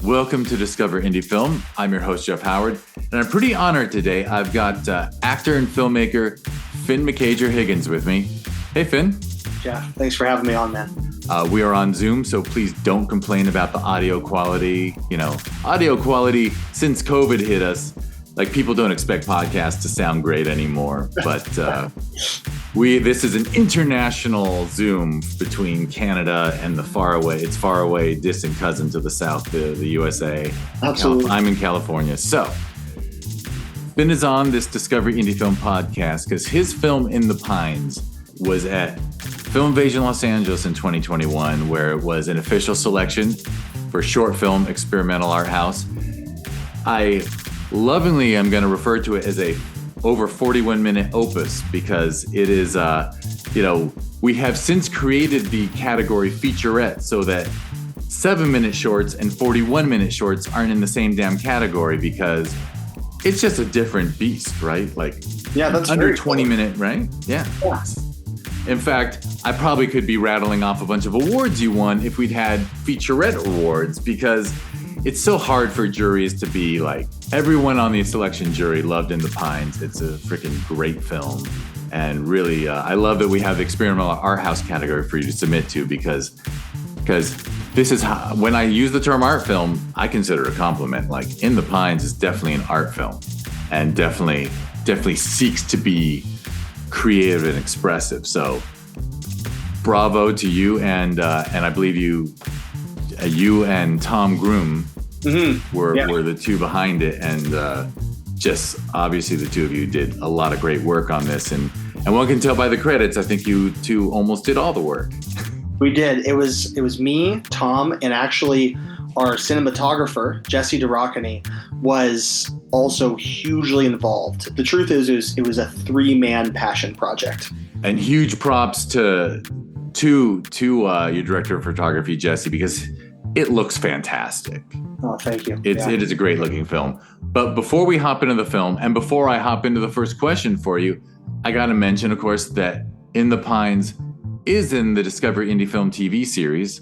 Welcome to Discover Indie Film. I'm your host, Jeff Howard, and I'm pretty honored today. I've got actor and filmmaker Finn McCager Higgins with me. Hey, Finn. Jeff, thanks for having me on, man. We are on Zoom, so please don't complain about the audio quality. You know, audio quality since COVID hit us, like people don't expect podcasts to sound great anymore. But this is an international Zoom between Canada and its faraway distant cousin to the south, the USA. Absolutely. I'm in California. So Finn is on this Discovery Indie Film podcast because his film In the Pines was at Film Invasion Los Angeles in 2021, where it was an official selection for short film experimental art house. I lovingly am going to refer to it as a over 41-minute opus because it is, we have since created the category featurette so that 7-minute shorts and 41-minute shorts aren't in the same damn category because it's just a different beast, right? Like, yeah, that's under 20-minute, right? Yeah. Yes. In fact, I probably could be rattling off a bunch of awards you won if we'd had featurette awards because it's so hard for juries to be like, everyone on the selection jury loved In the Pines. It's a freaking great film. And really, I love that we have the experimental art house category for you to submit to because this is how, when I use the term art film, I consider it a compliment. Like In the Pines is definitely an art film and definitely seeks to be creative and expressive. So bravo to you. And I believe you and Tom Groom were the two behind it, and just obviously the two of you did a lot of great work on this, and one can tell by the credits, I think you two almost did all the work. We did. It was me, Tom, and actually our cinematographer, Jesse DeRockany, was also hugely involved. The truth is it was a 3-man passion project. And huge props to your director of photography, Jesse, because it looks fantastic. Oh, thank you. It is a great looking film. But before we hop into the film, and before I hop into the first question for you, I got to mention, of course, that In the Pines is in the Discovery Indie Film TV series.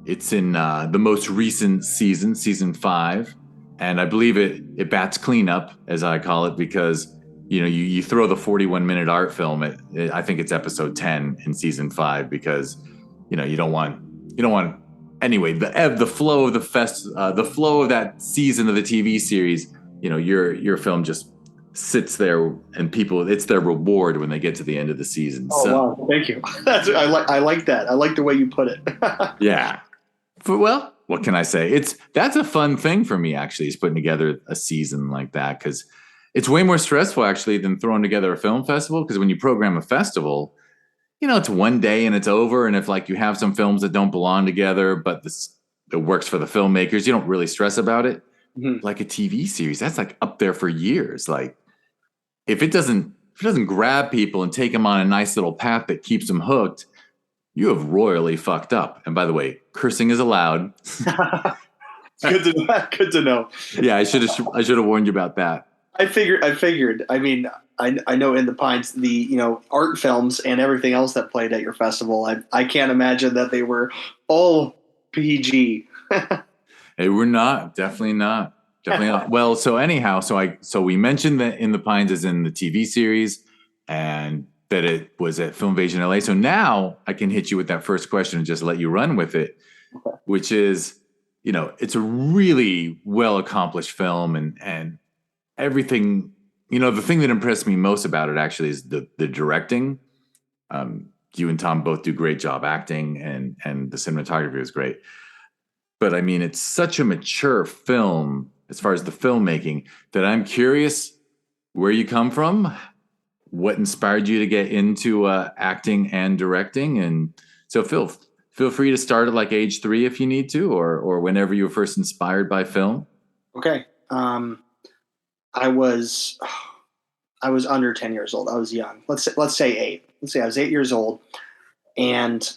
It's in the most recent season 5. And I believe it bats cleanup, as I call it, because you throw the 41-minute art film at, I think it's episode 10 in season 5, because you don't want anyway, the flow of the flow of that season of the TV series, your film just sits there, and it's their reward when they get to the end of the season. Wow, thank you. I like that. I like the way you put it. Yeah. Well, what can I say? That's a fun thing for me, actually, is putting together a season like that, because it's way more stressful actually than throwing together a film festival. Because when you program a festival, it's one day and it's over. And if like you have some films that don't belong together, but it works for the filmmakers, you don't really stress about it. Mm-hmm. Like a TV series, that's like up there for years. Like if it doesn't grab people and take them on a nice little path that keeps them hooked, you have royally fucked up. And by the way, cursing is allowed. Good to know. Yeah, I should have warned you about that. I figured. I mean, I know In the Pines, the art films and everything else that played at your festival. I can't imagine that they were all PG. Hey, we're not. Definitely not. Well, so anyhow, so we mentioned that In the Pines is in the TV series, and that it was at Film Invasion LA. So now I can hit you with that first question and just let you run with it, which is, it's a really well accomplished film, and everything. The thing that impressed me most about it actually is the directing. You and Tom both do a great job acting, and the cinematography is great. But I mean, it's such a mature film as far as the filmmaking that I'm curious where you come from, what inspired you to get into acting and directing. And so feel free to start at like age 3 if you need to, or whenever you were first inspired by film. Okay. I was under 10 years old. I was young. Let's say 8. Let's say I was 8 years old. And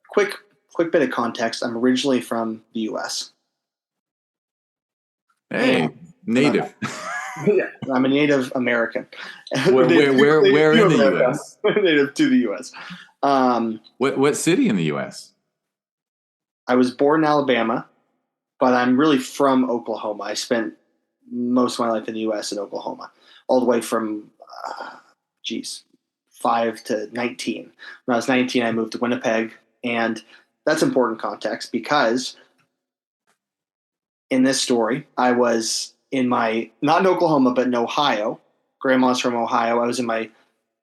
quick bit of context. I'm originally from the U.S. Hey, native. Yeah, I'm a Native American. Where in the U.S.? Native to the U.S. What city in the U.S.? I was born in Alabama, but I'm really from Oklahoma. I spent most of my life in the U.S. in Oklahoma, all the way from, geez, 5 to 19. When I was 19, I moved to Winnipeg, and that's important context because in this story, I was not in Oklahoma, but in Ohio. Grandma's from Ohio. I was in my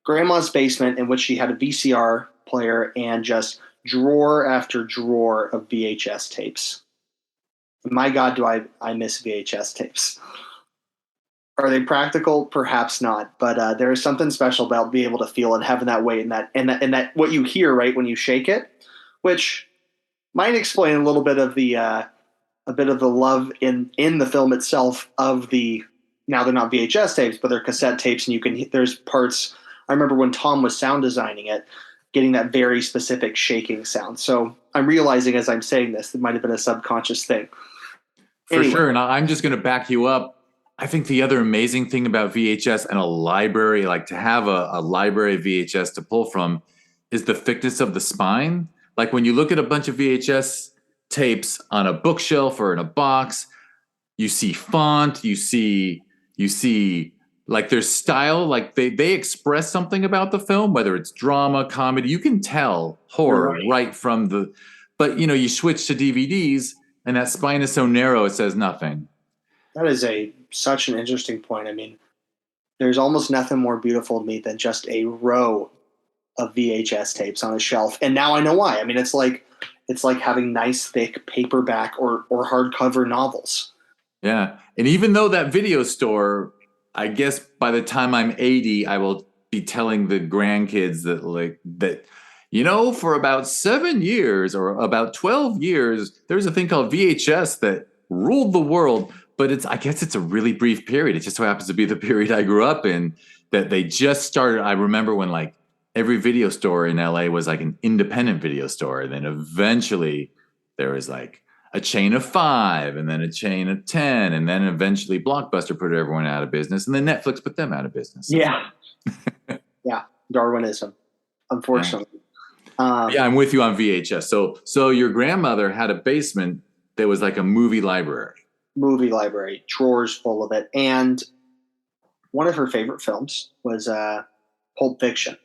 grandma's basement in which she had a VCR player and just drawer after drawer of VHS tapes. My God, do I miss VHS tapes. Are they practical? Perhaps not, but there is something special about being able to feel and having that weight and that what you hear right when you shake it, which might explain a little bit of the love in the film itself of the. Now they're not VHS tapes, but they're cassette tapes, and there's parts. I remember when Tom was sound designing it, getting that very specific shaking sound. So I'm realizing as I'm saying this, it might have been a subconscious thing. For sure, and I'm just going to back you up. I think the other amazing thing about VHS and a library, like to have a library of VHS to pull from, is the thickness of the spine. Like when you look at a bunch of VHS tapes on a bookshelf or in a box, you see font, you see like their style, like they express something about the film, whether it's drama, comedy. You can tell horror right from the. But you switch to DVDs, and that spine is so narrow it says nothing. That is such an interesting point. I mean, there's almost nothing more beautiful to me than just a row of VHS tapes on a shelf. And now I know why. I mean, it's like having nice thick paperback or hardcover novels. Yeah. And even though that video store, I guess by the time I'm 80, I will be telling the grandkids that for about 7 years or about 12 years, there's a thing called VHS that ruled the world. But I guess it's a really brief period. It just so happens to be the period I grew up in that they just started. I remember when like every video store in LA was like an independent video store. And then eventually there was like a chain of 5 and then a chain of 10. And then eventually Blockbuster put everyone out of business. And then Netflix put them out of business. Yeah. Yeah. Darwinism, unfortunately. Yeah, I'm with you on VHS. So your grandmother had a basement that was like a movie library. Drawers full of it. And one of her favorite films was Pulp Fiction.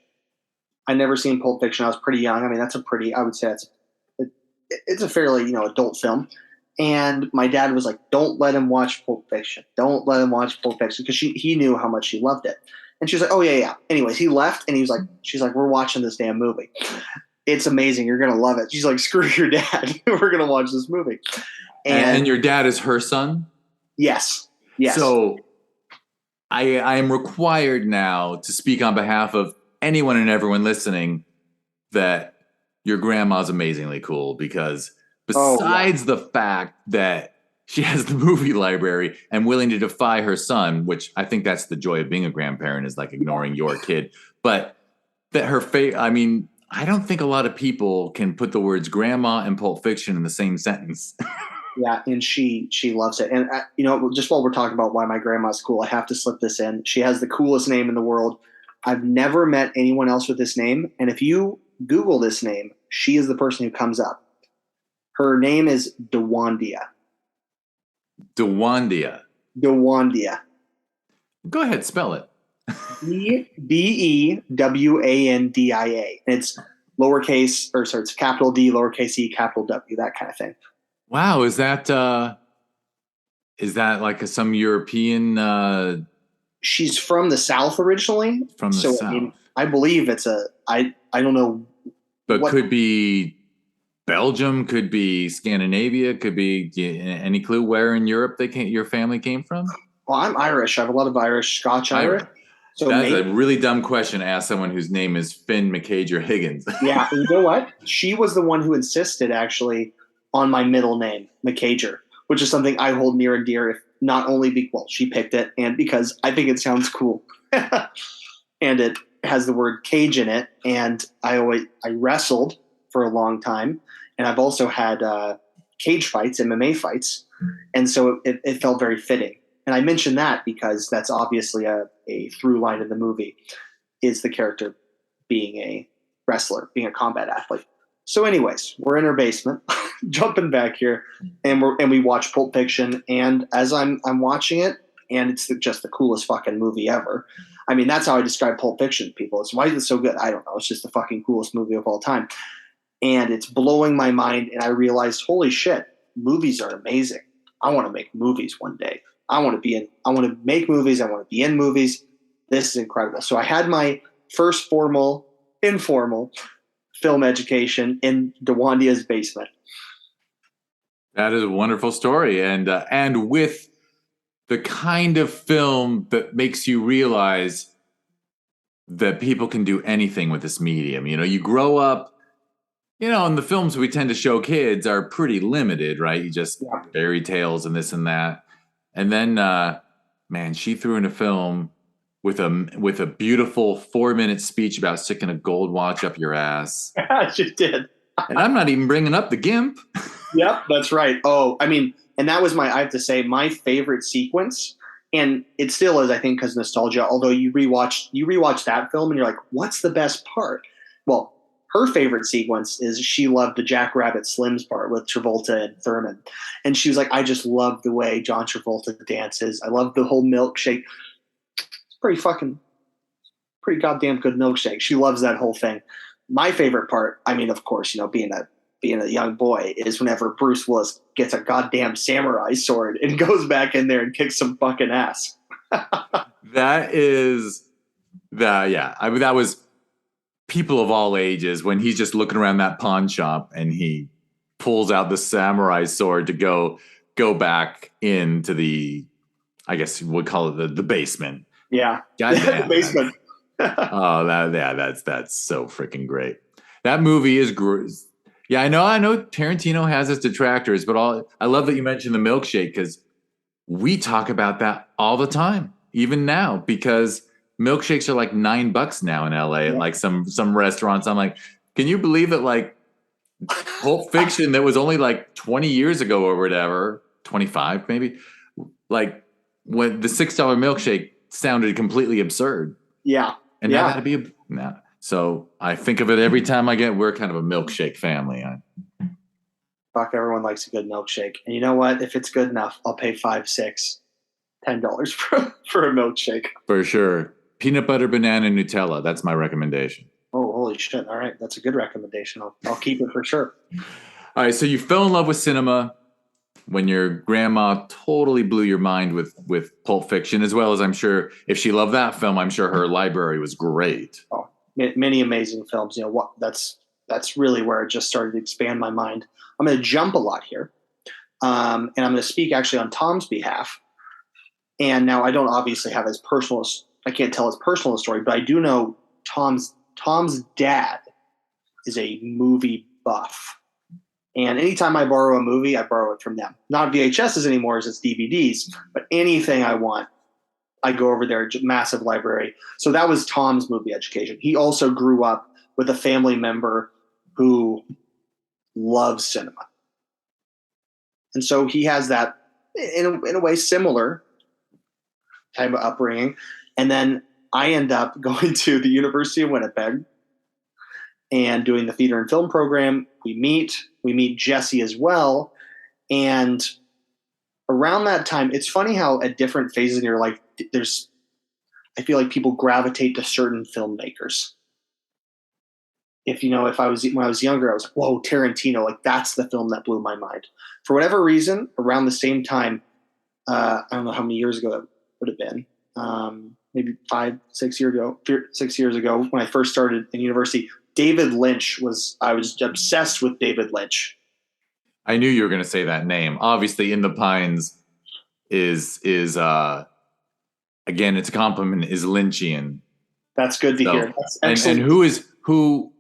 I'd never seen Pulp Fiction. I was pretty young. I mean, I would say it's a fairly, adult film. And my dad was like, don't let him watch Pulp Fiction. Don't let him watch Pulp Fiction. Because he knew how much she loved it. And she was like, oh, yeah. Anyways, he left and she's like, we're watching this damn movie. It's amazing. You're going to love it. She's like, screw your dad. We're going to watch this movie. And your dad is her son? Yes. So I am required now to speak on behalf of anyone and everyone listening that your grandma's amazingly cool because besides the fact that she has the movie library and willing to defy her son, which I think that's the joy of being a grandparent is like ignoring your kid, but that I don't think a lot of people can put the words grandma and Pulp Fiction in the same sentence. Yeah, and she loves it. And just while we're talking about why my grandma's cool, I have to slip this in. She has the coolest name in the world. I've never met anyone else with this name, and if you Google this name, she is the person who comes up. Her name is Dewandia. Dewandia. Go ahead, spell it. Dewandia. It's lowercase, it's capital D, lowercase e, capital W, that kind of thing. Wow, is that like some European? She's from the South originally. From the South. I believe it's I don't know. But could be Belgium, could be Scandinavia, could be any clue where in Europe your family came from? Well, I'm Irish. I have a lot of Scotch Irish. So that's a really dumb question to ask someone whose name is Finn McCager Higgins. Yeah, you know what? She was the one who insisted actually on my middle name, McCager, which is something I hold near and dear. If not only she picked it, and because I think it sounds cool, and it has the word cage in it. And I wrestled for a long time, and I've also had cage fights, MMA fights, and so it felt very fitting. And I mention that because that's obviously a through line in the movie is the character being a wrestler, being a combat athlete. So anyways, we're in her basement. jumping back here, and we watch Pulp Fiction, and as I'm watching it, and it's just the coolest fucking movie ever. I mean, that's how I describe Pulp Fiction to people. It's why is it so good? I don't know. It's just the fucking coolest movie of all time, and it's blowing my mind. And I realized, holy shit, movies are amazing. I want to make movies one day. I want to make movies. I want to be in movies. This is incredible. So I had my first informal film education in DeWandia's basement. That is a wonderful story, and with the kind of film that makes you realize that people can do anything with this medium. You know, you grow up, and the films we tend to show kids are pretty limited, right? You just fairy tales and this and that, and then, man, she threw in a film with a beautiful 4-minute speech about sticking a gold watch up your ass. She did. And I'm not even bringing up the GIMP. Yep, that's right. Oh, I mean, and that was I have to say, my favorite sequence. And it still is, I think, because nostalgia. Although you rewatch that film and you're like, what's the best part? Well, her favorite sequence is she loved the Jackrabbit Slims part with Travolta and Thurman. And she was like, I just love the way John Travolta dances. I love the whole milkshake. Pretty goddamn good milkshake. She loves that whole thing. My favorite part, I mean, of course, being a young boy, is whenever Bruce Willis gets a goddamn samurai sword and goes back in there and kicks some fucking ass. That was people of all ages when he's just looking around that pawn shop and he pulls out the samurai sword to go back into the, I guess you would call it the basement. Yeah. Goddamn. The basement. That's so freaking great. That movie is great. Yeah, I know Tarantino has his detractors, but I love that you mentioned the milkshake, because we talk about that all the time, even now, because milkshakes are like $9 now in LA at like some restaurants. I'm like, can you believe that, like, Pulp Fiction that was only like 20 years ago or whatever, 25 maybe, like when the $6 milkshake sounded completely absurd. Yeah. And now that'd be so I think of it every time we're kind of a milkshake family. Fuck, everyone likes a good milkshake. And you know what? If it's good enough, I'll pay $5, $6, $10 for a milkshake. For sure. Peanut butter, banana, Nutella. That's my recommendation. Oh, holy shit. All right. That's a good recommendation. I'll keep it for sure. All right. So you fell in love with cinema when your grandma totally blew your mind with Pulp Fiction, as well as, I'm sure, if she loved that film, I'm sure her library was great. Oh, many amazing films. That's really where it just started to expand my mind. I'm going to jump a lot here. And I'm going to speak actually on Tom's behalf. And now I don't obviously have I can't tell his personal story, but I do know Tom's dad is a movie buff. And anytime I borrow a movie, I borrow it from them. Not VHSs anymore, as it's DVDs, but anything I want, I go over there, massive library. So that was Tom's movie education. He also grew up with a family member who loves cinema. And so he has that, in a way, similar type of upbringing. And then I end up going to the University of Winnipeg and doing the theater and film program. We meet Jesse as well. And around that time, it's funny how at different phases in your life, I feel like people gravitate to certain filmmakers. When I was younger, I was like, whoa, Tarantino, like that's the film that blew my mind. For whatever reason, around the same time, I don't know how many years ago that would have been, maybe 6 years ago, when I first started in university, David Lynch I was obsessed with David Lynch. I knew you were going to say that name. Obviously, In the Pines is again, it's a compliment, is Lynchian. That's good to hear. That's excellent. And who,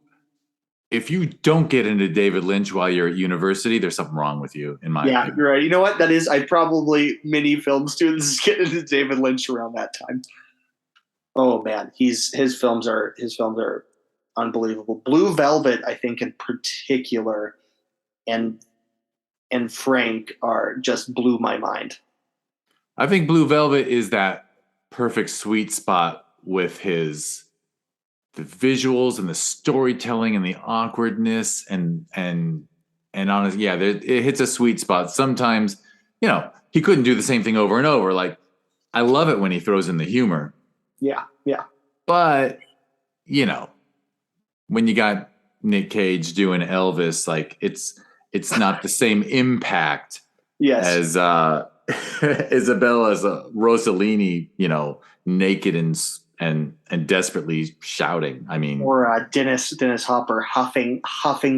if you don't get into David Lynch while you're at university, there's something wrong with you, in my opinion. Yeah, you're right. You know what? That is, many film students get into David Lynch around that time. Oh man, his films are unbelievable. Blue Velvet, I think, in particular, and Frank are just blew my mind. I think Blue Velvet is that perfect sweet spot with the visuals and the storytelling and the awkwardness and And honestly, yeah, it hits a sweet spot. Sometimes, he couldn't do the same thing over and over. Like, I love it when he throws in the humor, Yeah, yeah, but you know, when you got Nick Cage doing Elvis, like it's not the same impact yes. as Isabella's Rossellini, naked and desperately shouting. I mean, Or Dennis Hopper huffing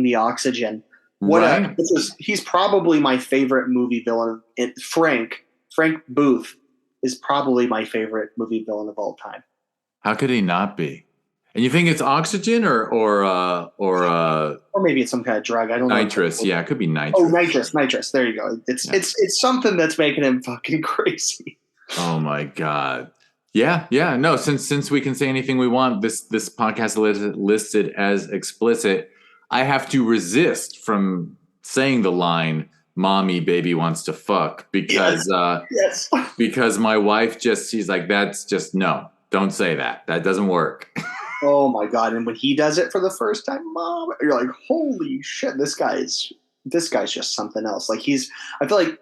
the oxygen. right? He's probably my favorite movie villain. Frank Booth is probably my favorite movie villain of all time. How could he not be? And you think it's oxygen Or maybe it's some kind of drug. I don't know. nitrous? Yeah, it could be nitrous. Oh, nitrous. There you go. It's something that's making him fucking crazy. Oh my god. Yeah, yeah. No, since we can say anything we want, this podcast listed as explicit. I have to resist from saying the line "Mommy, baby wants to fuck" because Yes. because my wife she's like, that's just no, don't say that. That doesn't work. Oh my god! And when he does it for the first time, Mom, you're like, holy shit! This guy's just something else. Like I feel like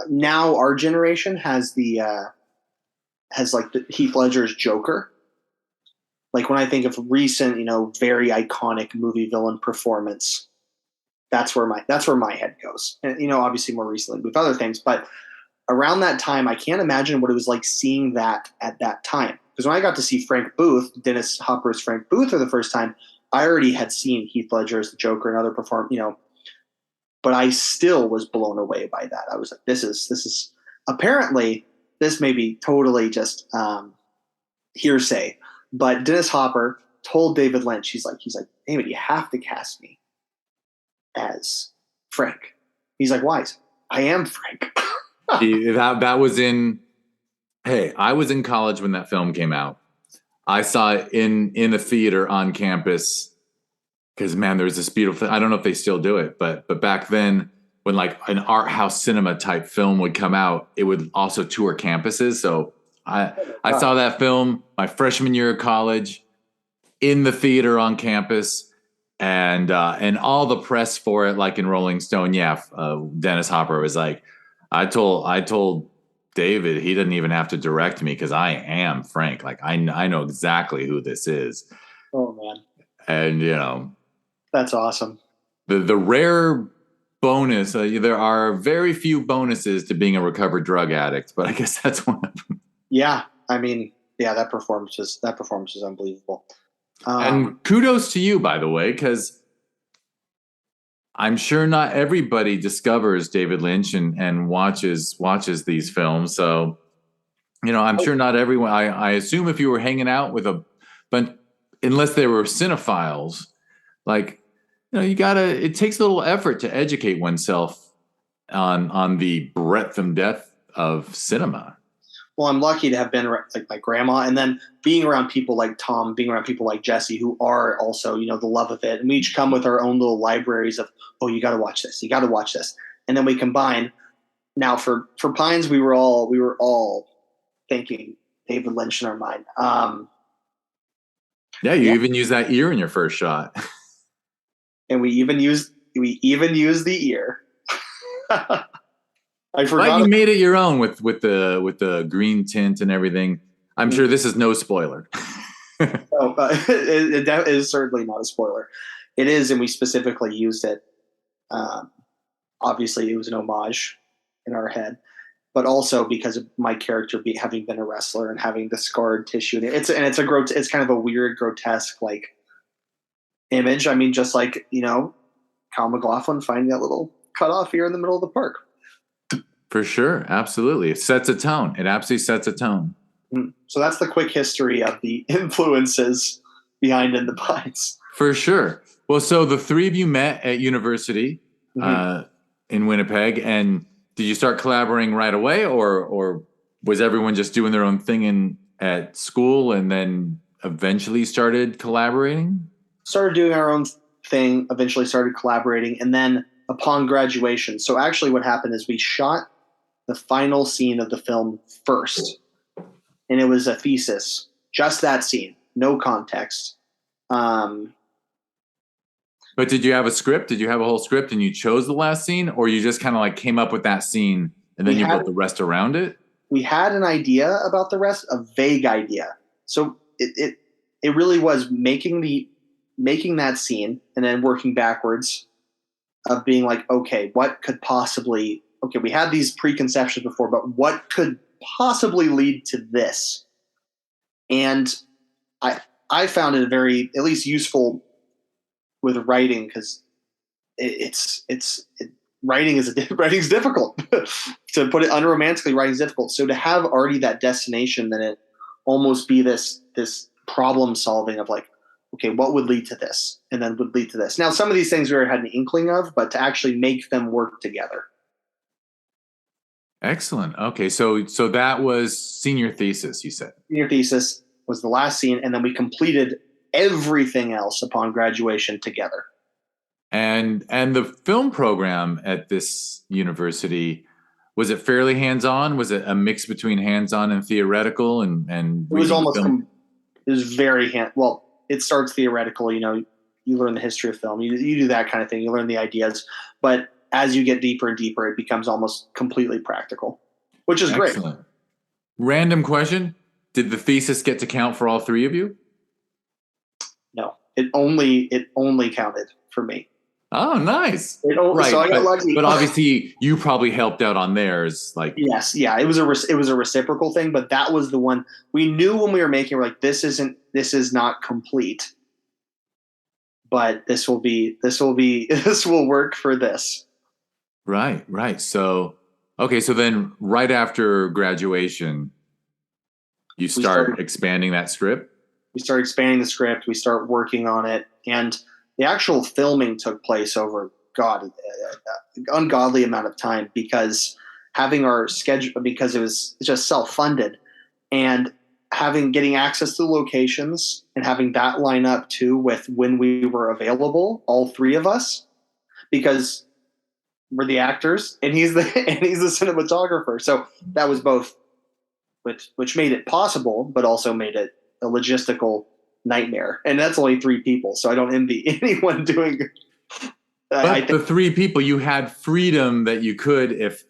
now our generation has the Heath Ledger's Joker. Like when I think of recent, very iconic movie villain performance, that's where my head goes. And obviously more recently with other things, but around that time, I can't imagine what it was like seeing that at that time. Because when I got to see Frank Booth, Dennis Hopper's Frank Booth for the first time, I already had seen Heath Ledger's The Joker and other but I still was blown away by that. I was like, this is apparently, this may be totally just hearsay, but Dennis Hopper told David Lynch, he's like, David, you have to cast me as Frank. He's like, why? I am Frank. that was in. Hey, I was in college when that film came out. I saw it in a theater on campus because man, there was this beautiful. I don't know if they still do it, but back then, when like an art house cinema type film would come out, it would also tour campuses. So I saw that film my freshman year of college in the theater on campus, and all the press for it, like in Rolling Stone. Yeah, Dennis Hopper was like, I told David he doesn't even have to direct me because I am Frank. Like I know exactly who this is. Oh man, and that's awesome. The rare bonus. There are very few bonuses to being a recovered drug addict, but I guess that's one of them. Yeah, I mean, yeah, that performance is unbelievable. And kudos to you, by the way, because I'm sure not everybody discovers David Lynch and watches these films. So, I'm sure not everyone. I assume if you were hanging out with but unless they were cinephiles, like, it takes a little effort to educate oneself on the breadth and depth of cinema. Well, I'm lucky to have been like my grandma, and then being around people like Tom, being around people like Jesse, who are also, the love of it. And we each come with our own little libraries of, oh, you got to watch this, you got to watch this, and then we combine. Now for Pines, we were all thinking David Lynch in our mind. Yeah, you even use that ear in your first shot, and we even use the ear. I forgot. But you made it your own with the green tint and everything. I'm sure this is no spoiler. No, it is certainly not a spoiler. It is, and we specifically used it. Obviously, it was an homage in our head, but also because of my character having been a wrestler and having the scarred tissue. It's kind of a weird, grotesque like image. I mean, just like Kyle MacLachlan finding that little cut off ear in the middle of the park. For sure. Absolutely. It sets a tone. It absolutely sets a tone. So that's the quick history of the influences behind In the Pines. For sure. Well, so the three of you met at university in Winnipeg, and did you start collaborating right away, or was everyone just doing their own thing at school and then eventually started collaborating? Started doing our own thing, eventually started collaborating, and then upon graduation. So actually what happened is we shot the final scene of the film first, and it was a thesis, just that scene, no context. But But did you have a script? Did you have a whole script and you chose the last scene, or you just kind of like came up with that scene and then you built the rest around it? We had an idea about the rest, a vague idea. So it really was making that scene and then working backwards of being like, okay, what could possibly, okay, we had these preconceptions before, but what could possibly lead to this? And I found it very, at least useful with writing, because writing's difficult. To put it unromantically, writing's difficult. So to have already that destination, then it almost be this problem solving of like, okay, what would lead to this, and then would lead to this. Now, some of these things we already had an inkling of, but to actually make them work together. Excellent. Okay, so that was senior thesis, you said. Senior thesis was the last scene, and then we completed everything else upon graduation together. And the film program at this university, was it fairly hands-on? Was it a mix between hands-on and theoretical? And it was almost it was very well. It starts theoretical. You know, you learn the history of film. You do that kind of thing. You learn the ideas, but as you get deeper and deeper, it becomes almost completely practical, which is great. Excellent. Random question: did the thesis get to count for all three of you? No, it only counted for me. Oh, nice. Right, so I got lucky. But obviously, you probably helped out on theirs. Like, yes, yeah, it was a reciprocal thing. But that was the one we knew when we were making. We're like, this is not complete, but this will work for this. Right. So, okay, so then right after graduation, you start expanding that script? We start expanding the script. We start working on it. And the actual filming took place over, ungodly amount of time, because having our schedule, because it was just self-funded, and getting access to the locations and having that line up too with when we were available, all three of us, because we're the actors and he's the cinematographer. So that was both, which made it possible, but also made it a logistical nightmare. And that's only three people, so I don't envy anyone doing. But the three people, you had freedom that you could, if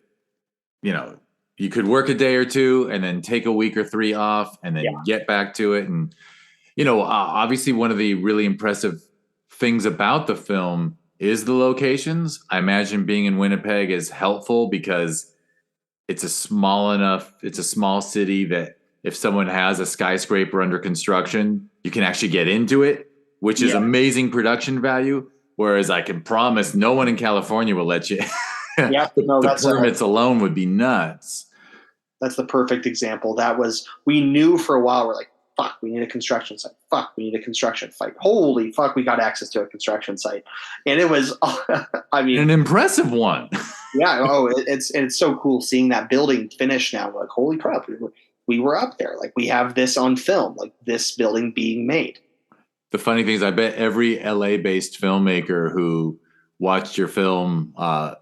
you could work a day or two and then take a week or three off and then get back to it. And obviously, one of the really impressive things about the film is the locations. I imagine being in Winnipeg is helpful because it's a small city that if someone has a skyscraper under construction, you can actually get into it, which is amazing production value. Whereas I can promise no one in California will let you. The permits alone would be nuts. That's the perfect example. We knew for a while, we're like, fuck, we need a construction site. Fuck, we need a construction site. Holy fuck, we got access to a construction site. And it was, an impressive one. Yeah. Oh, it's so cool seeing that building finish now. We're like, holy crap, we were up there. Like, we have this on film, like this building being made. The funny thing is, I bet every LA-based filmmaker who watched your film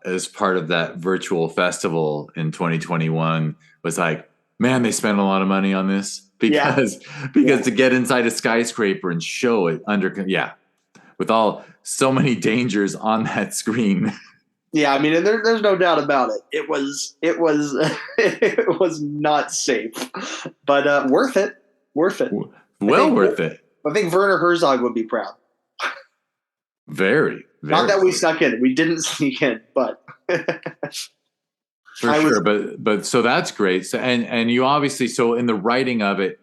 as part of that virtual festival in 2021 was like, man, they spent a lot of money on this because to get inside a skyscraper and show it with so many dangers on that screen. Yeah, I mean, there's no doubt about it. It was it was not safe, but worth it. Worth it. Well, worth it. I think Werner Herzog would be proud. Very, very. Not that we snuck in. We didn't sneak in, but for sure. But so that's great. So and you obviously, so in the writing of it,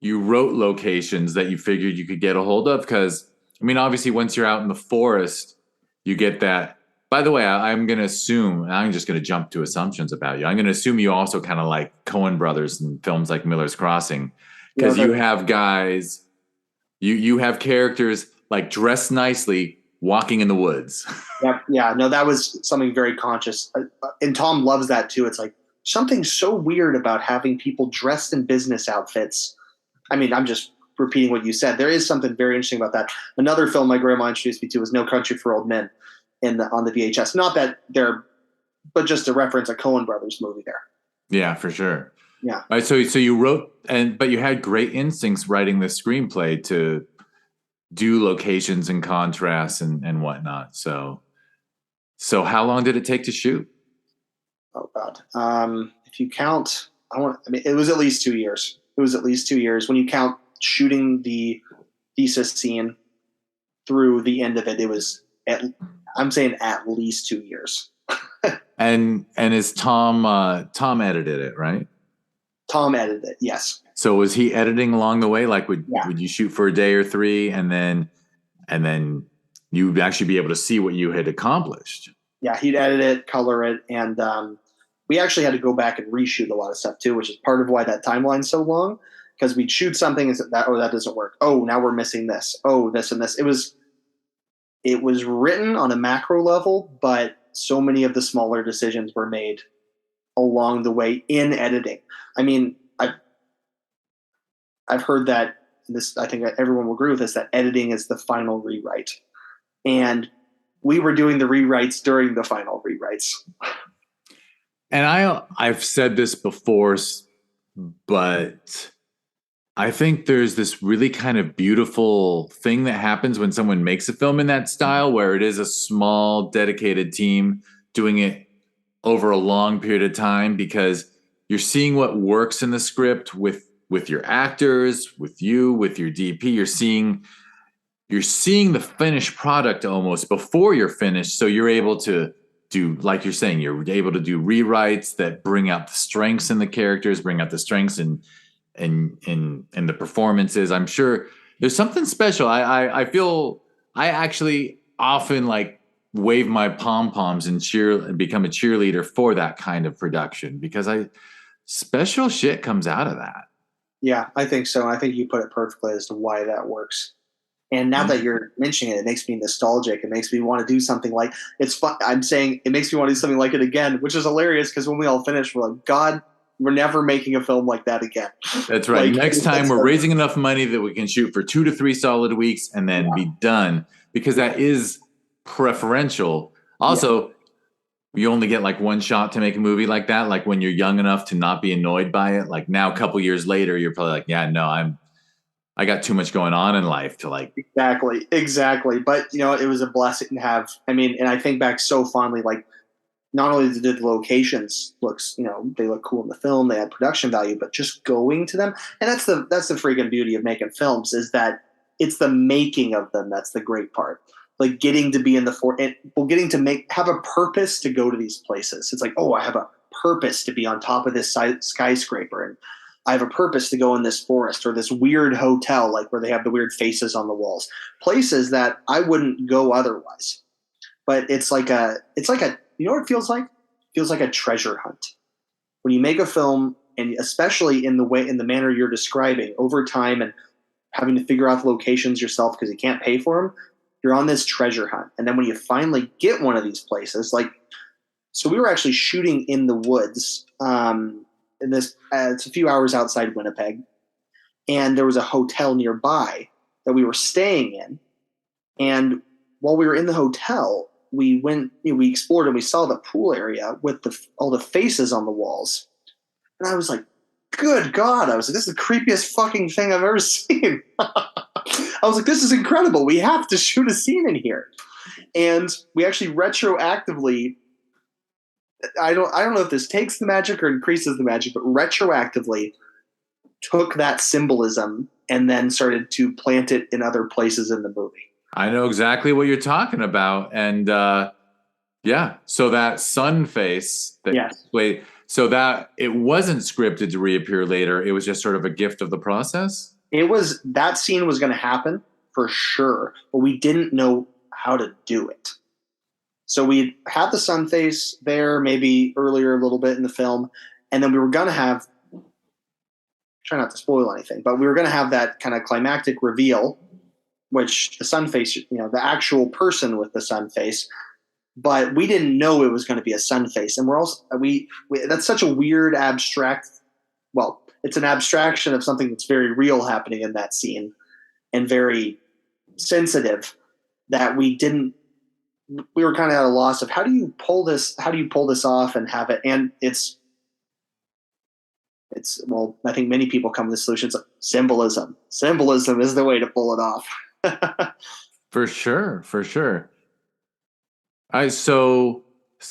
you wrote locations that you figured you could get a hold of, because I mean, obviously, once you're out in the forest, you get that. By the way, I'm going to assume, I'm just going to jump to assumptions about you. I'm going to assume you also kind of like Coen Brothers and films like Miller's Crossing, because you have guys. You have characters like dressed nicely walking in the woods. Yeah. No, that was something very conscious. And Tom loves that too. It's like something so weird about having people dressed in business outfits. I mean, I'm just repeating what you said. There is something very interesting about that. Another film my grandma introduced me to was No Country for Old Men on the VHS. Not that but just to reference a Coen Brothers movie there. Yeah, for sure. Yeah. All right, so you wrote, but you had great instincts writing the screenplay to do locations and contrasts and whatnot. So how long did it take to shoot? Oh God. If you count, it was at least 2 years. It was at least 2 years when you count shooting the thesis scene through the end of it. It was I'm saying at least 2 years. And is Tom edited it, right? Tom edited it. Yes. So was he editing along the way? Like Yeah. would you shoot for a day or three and then you'd actually be able to see what you had accomplished? Yeah, he'd edit it, color it, and we actually had to go back and reshoot a lot of stuff too, which is part of why that timeline's so long. Because we'd shoot something and that that doesn't work. Oh, now we're missing this. Oh, this and this. It was written on a macro level, but so many of the smaller decisions were made along the way in editing. I mean, I've heard that this. I think everyone will agree with this, that editing is the final rewrite, and we were doing the rewrites during the final rewrites. And I've said this before, but I think there's this really kind of beautiful thing that happens when someone makes a film in that style, where it is a small, dedicated team doing it over a long period of time, because you're seeing what works in the script with your actors, with you, with your DP. You're seeing the finished product almost before you're finished. So you're able to do, like you're saying, you're able to do rewrites that bring out the strengths in the characters, bring out the strengths in the performances. I'm sure there's something special. I feel I actually often like wave my pom poms and become a cheerleader for that kind of production, because special shit comes out of that. Yeah, I think so. I think you put it perfectly as to why that works. And now that you're mentioning it, it makes me nostalgic. It makes me want to do something like it's fun. I'm saying it makes me want to do something like it again, which is hilarious because when we all finish, we're like, God, we're never making a film like that again. That's right. Next time we're raising enough money that we can shoot for 2 to 3 solid weeks and then be done, because that is preferential. Also, you only get like one shot to make a movie like that. Like when you're young enough to not be annoyed by it. Like now, a couple years later, you're probably like, yeah, no, I got too much going on in life to like. Exactly. But it was a blessing to have. I mean, and I think back so fondly, like not only did the locations they look cool in the film, they had production value, but just going to them. And that's the freaking beauty of making films, is that it's the making of them. That's the great part. Like getting to be in getting to have a purpose to go to these places. It's like, oh, I have a purpose to be on top of this skyscraper, and I have a purpose to go in this forest or this weird hotel, like where they have the weird faces on the walls, places that I wouldn't go otherwise. But it's like a, you know what it feels like? It feels like a treasure hunt. When you make a film, and especially in the manner you're describing, over time and having to figure out the locations yourself because you can't pay for them, you're on this treasure hunt. And then when you finally get one of these places, so we were actually shooting in the woods, in this, it's a few hours outside Winnipeg, and there was a hotel nearby that we were staying in. And while we were in the hotel, we explored and we saw the pool area with all the faces on the walls. And I was like, good God. I was like, this is the creepiest fucking thing I've ever seen. I was like, this is incredible. We have to shoot a scene in here. And we actually retroactively, I don't know if this takes the magic or increases the magic, but retroactively took that symbolism and then started to plant it in other places in the movie. I know exactly what you're talking about. And so that sun face so that it wasn't scripted to reappear later. It was just sort of a gift of the process. That scene was going to happen for sure, but we didn't know how to do it. So we had the sun face there maybe earlier a little bit in the film, and then we were going to have, try not to spoil anything, but we were going to have that kind of climactic reveal, which the sun face, the actual person with the sun face, but we didn't know it was going to be a sun face. And we're also, that's such a weird abstract, it's an abstraction of something that's very real happening in that scene and very sensitive, that we were kind of at a loss of how do you pull this off and have it. And it's I think many people come to the solution. It's like symbolism is the way to pull it off. For sure, for sure. I so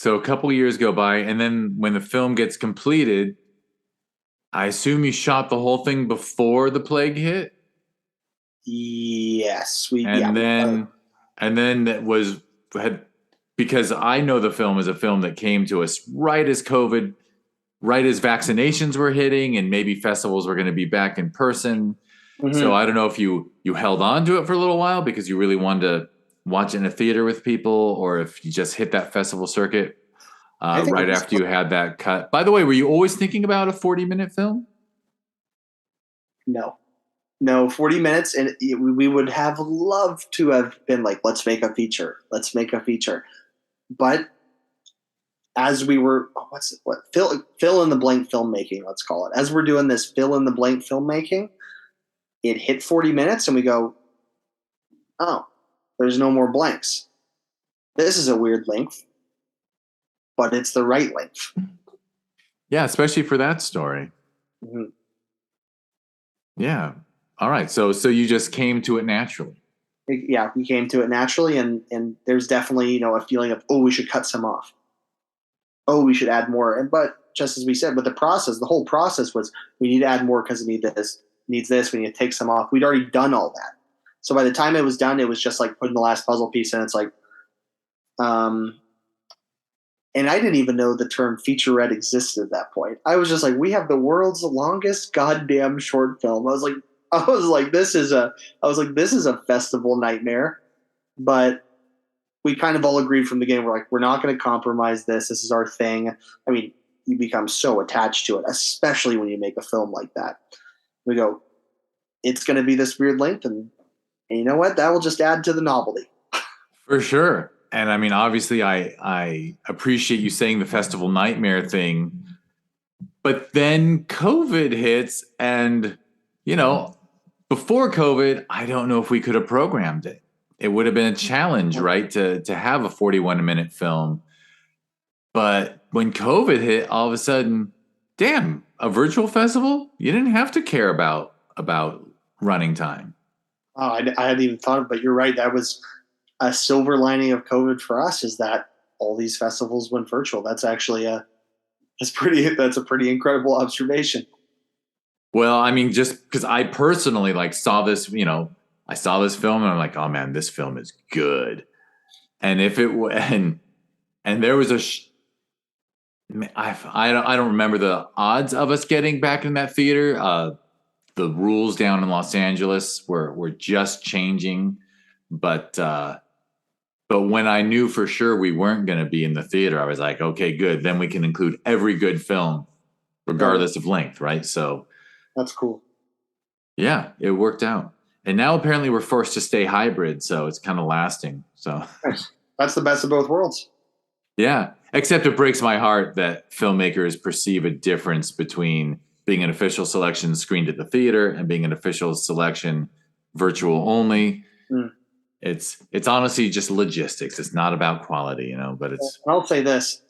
a couple years go by, and then when the film gets completed, I assume you shot the whole thing before the plague hit, Yes, and then that was had because I know the film is a film that came to us right as COVID, right as vaccinations were hitting, and maybe festivals were going to be back in person. So hmm I don't know if you held on to it for a little while because you really wanted to watch it in a theater with people, or if you just hit that festival circuit I think it right was after you had that cut. By the way, were you always thinking about a 40-minute film? no. No, 40 minutes, and we would have loved to have been like, let's make a feature. Let's make a feature. But as we were, what fill in the blank filmmaking, let's call it. As we're doing this fill in the blank filmmaking, it hit 40 minutes, and we go, oh, there's no more blanks. This is a weird length, but it's the right length. Yeah, especially for that story. Mhm. Yeah. All right. So you just came to it naturally. Yeah, we came to it naturally, and there's definitely a feeling of, oh, we should cut some off. Oh, we should add more. And but just as we said, with the whole process was we need to add more because it needs this. We need to take some off. We'd already done all that. So by the time it was done, it was just like putting the last puzzle piece in. It's like, um, and I didn't even know the term featurette existed at that point. I was just like, we have the world's longest goddamn short film. I was like, this is a festival nightmare. But we kind of all agreed from the beginning. We're like, we're not going to compromise this. This is our thing. I mean, you become so attached to it, especially when you make a film like that. We go, it's going to be this weird length, and you know what? That will just add to the novelty. For sure. And I mean, obviously, I appreciate you saying the festival nightmare thing, but then COVID hits, and you know, before COVID, I don't know if we could have programmed it. It would have been a challenge, right, to have a 41-minute film. But when COVID hit, all of a sudden, damn, a virtual festival? You didn't have to care about running time. Oh, I hadn't even thought of it, but you're right. That was a silver lining of COVID for us is that all these festivals went virtual. That's a pretty incredible observation. Well, I mean, just because I personally like saw this, I saw this film and I'm like, oh man, this film is good. And if it and there was I don't remember the odds of us getting back in that theater. The rules down in Los Angeles were just changing, but when I knew for sure we weren't going to be in the theater, I was like, okay, good. Then we can include every good film, Totally. regardless of length, right? So That's cool. yeah, it worked out. And now apparently we're forced to stay hybrid, so it's kind of lasting. So Nice. That's the best of both worlds. yeah, except it breaks my heart that filmmakers perceive a difference between being an official selection screened at the theater and being an official selection virtual only. Mm. It's honestly just logistics. It's not about quality, but And it's I'll say this: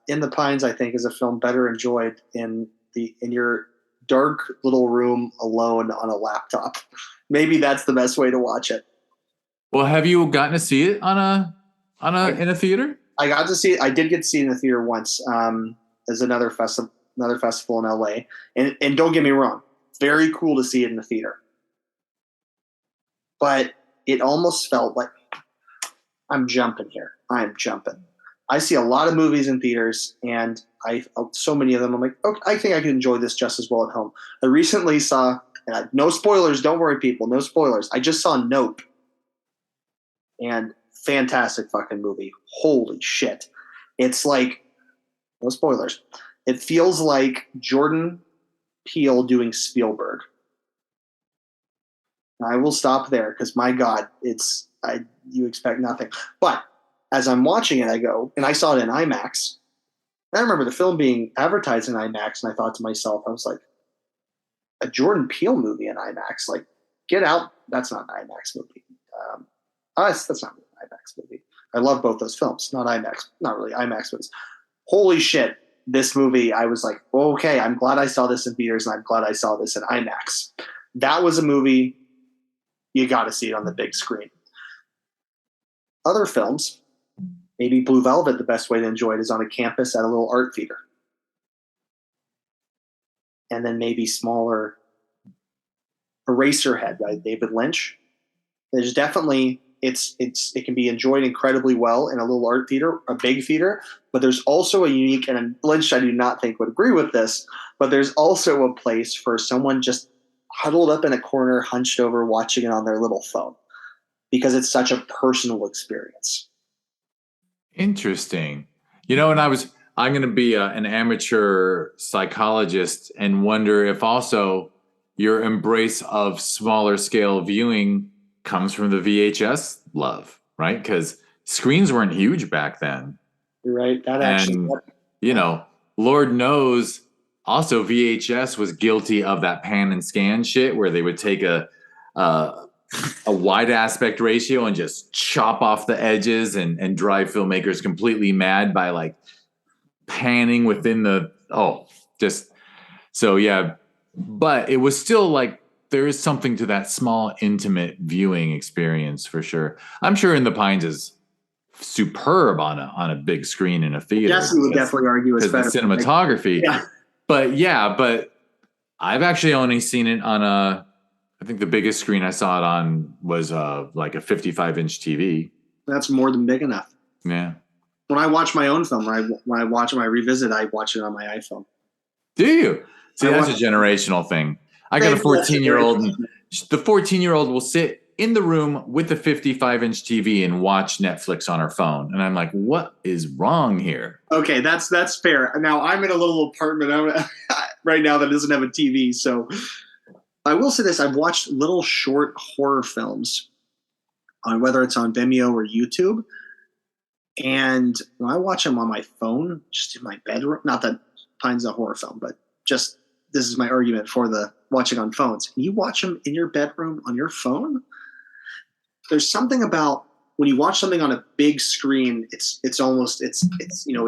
In the Pines, I think, is a film better enjoyed in your dark little room alone on a laptop. Maybe that's the best way to watch it. well, have you gotten to see it I, in a theater? I got to see it. I did get to see it in the theater once. As another festival in LA, and don't get me wrong, very cool to see it in the theater. But it almost felt like I'm jumping here. I'm jumping. I see a lot of movies in theaters, and so many of them. I'm like, okay, I think I can enjoy this just as well at home. I recently saw, no spoilers. Don't worry, people. No spoilers. I just saw Nope, and fantastic fucking movie. Holy shit! It's like no spoilers. It feels like Jordan Peele doing Spielberg. I will stop there because my God, you expect nothing. But as I'm watching it, I go, and I saw it in IMAX. I remember the film being advertised in IMAX, and I thought to myself, I was like, a Jordan Peele movie in IMAX, like, get out. That's not an IMAX movie. That's not really an IMAX movie. I love both those films, not IMAX, not really IMAX movies. Holy shit, this movie! I was like, okay, I'm glad I saw this in theaters, and I'm glad I saw this in IMAX. That was a movie you got to see it on the big screen. Other films, maybe Blue Velvet, the best way to enjoy it is on a campus at a little art theater. And then maybe smaller Eraserhead by David Lynch. There's definitely it can be enjoyed incredibly well in a little art theater, a big theater, but there's also a unique, and Lynch I do not think would agree with this, but there's also a place for someone just huddled up in a corner, hunched over, watching it on their little phone, because it's such a personal experience. Interesting. And I'm going to be an amateur psychologist and wonder if also your embrace of smaller scale viewing comes from the VHS love, right? Because screens weren't huge back then. You're right. Lord knows also VHS was guilty of that pan and scan shit where they would take a wide aspect ratio and just chop off the edges and drive filmmakers completely mad by like panning within but it was still like there is something to that small intimate viewing experience for sure. I'm sure In the Pines is superb on a big screen in a theater. Yes, we would definitely argue it's better. The cinematography. Yeah. But I've actually only seen it on I think the biggest screen I saw it on was like a 55-inch TV. That's more than big enough. Yeah. When I watch my own film, when I revisit, I watch it on my iPhone. Do you? See, that's a generational thing. I got a 14-year-old, and the 14-year-old will sit in the room with the 55-inch TV and watch Netflix on her phone. And I'm like, what is wrong here? Okay, that's fair. Now, I'm in a little apartment right now that doesn't have a TV. So I will say this. I've watched little short horror films, whether it's on Vimeo or YouTube. And when I watch them on my phone, just in my bedroom, not that Pine's a horror film, but just this is my argument for the watching on phones. You watch them in your bedroom on your phone. There's something about when you watch something on a big screen, it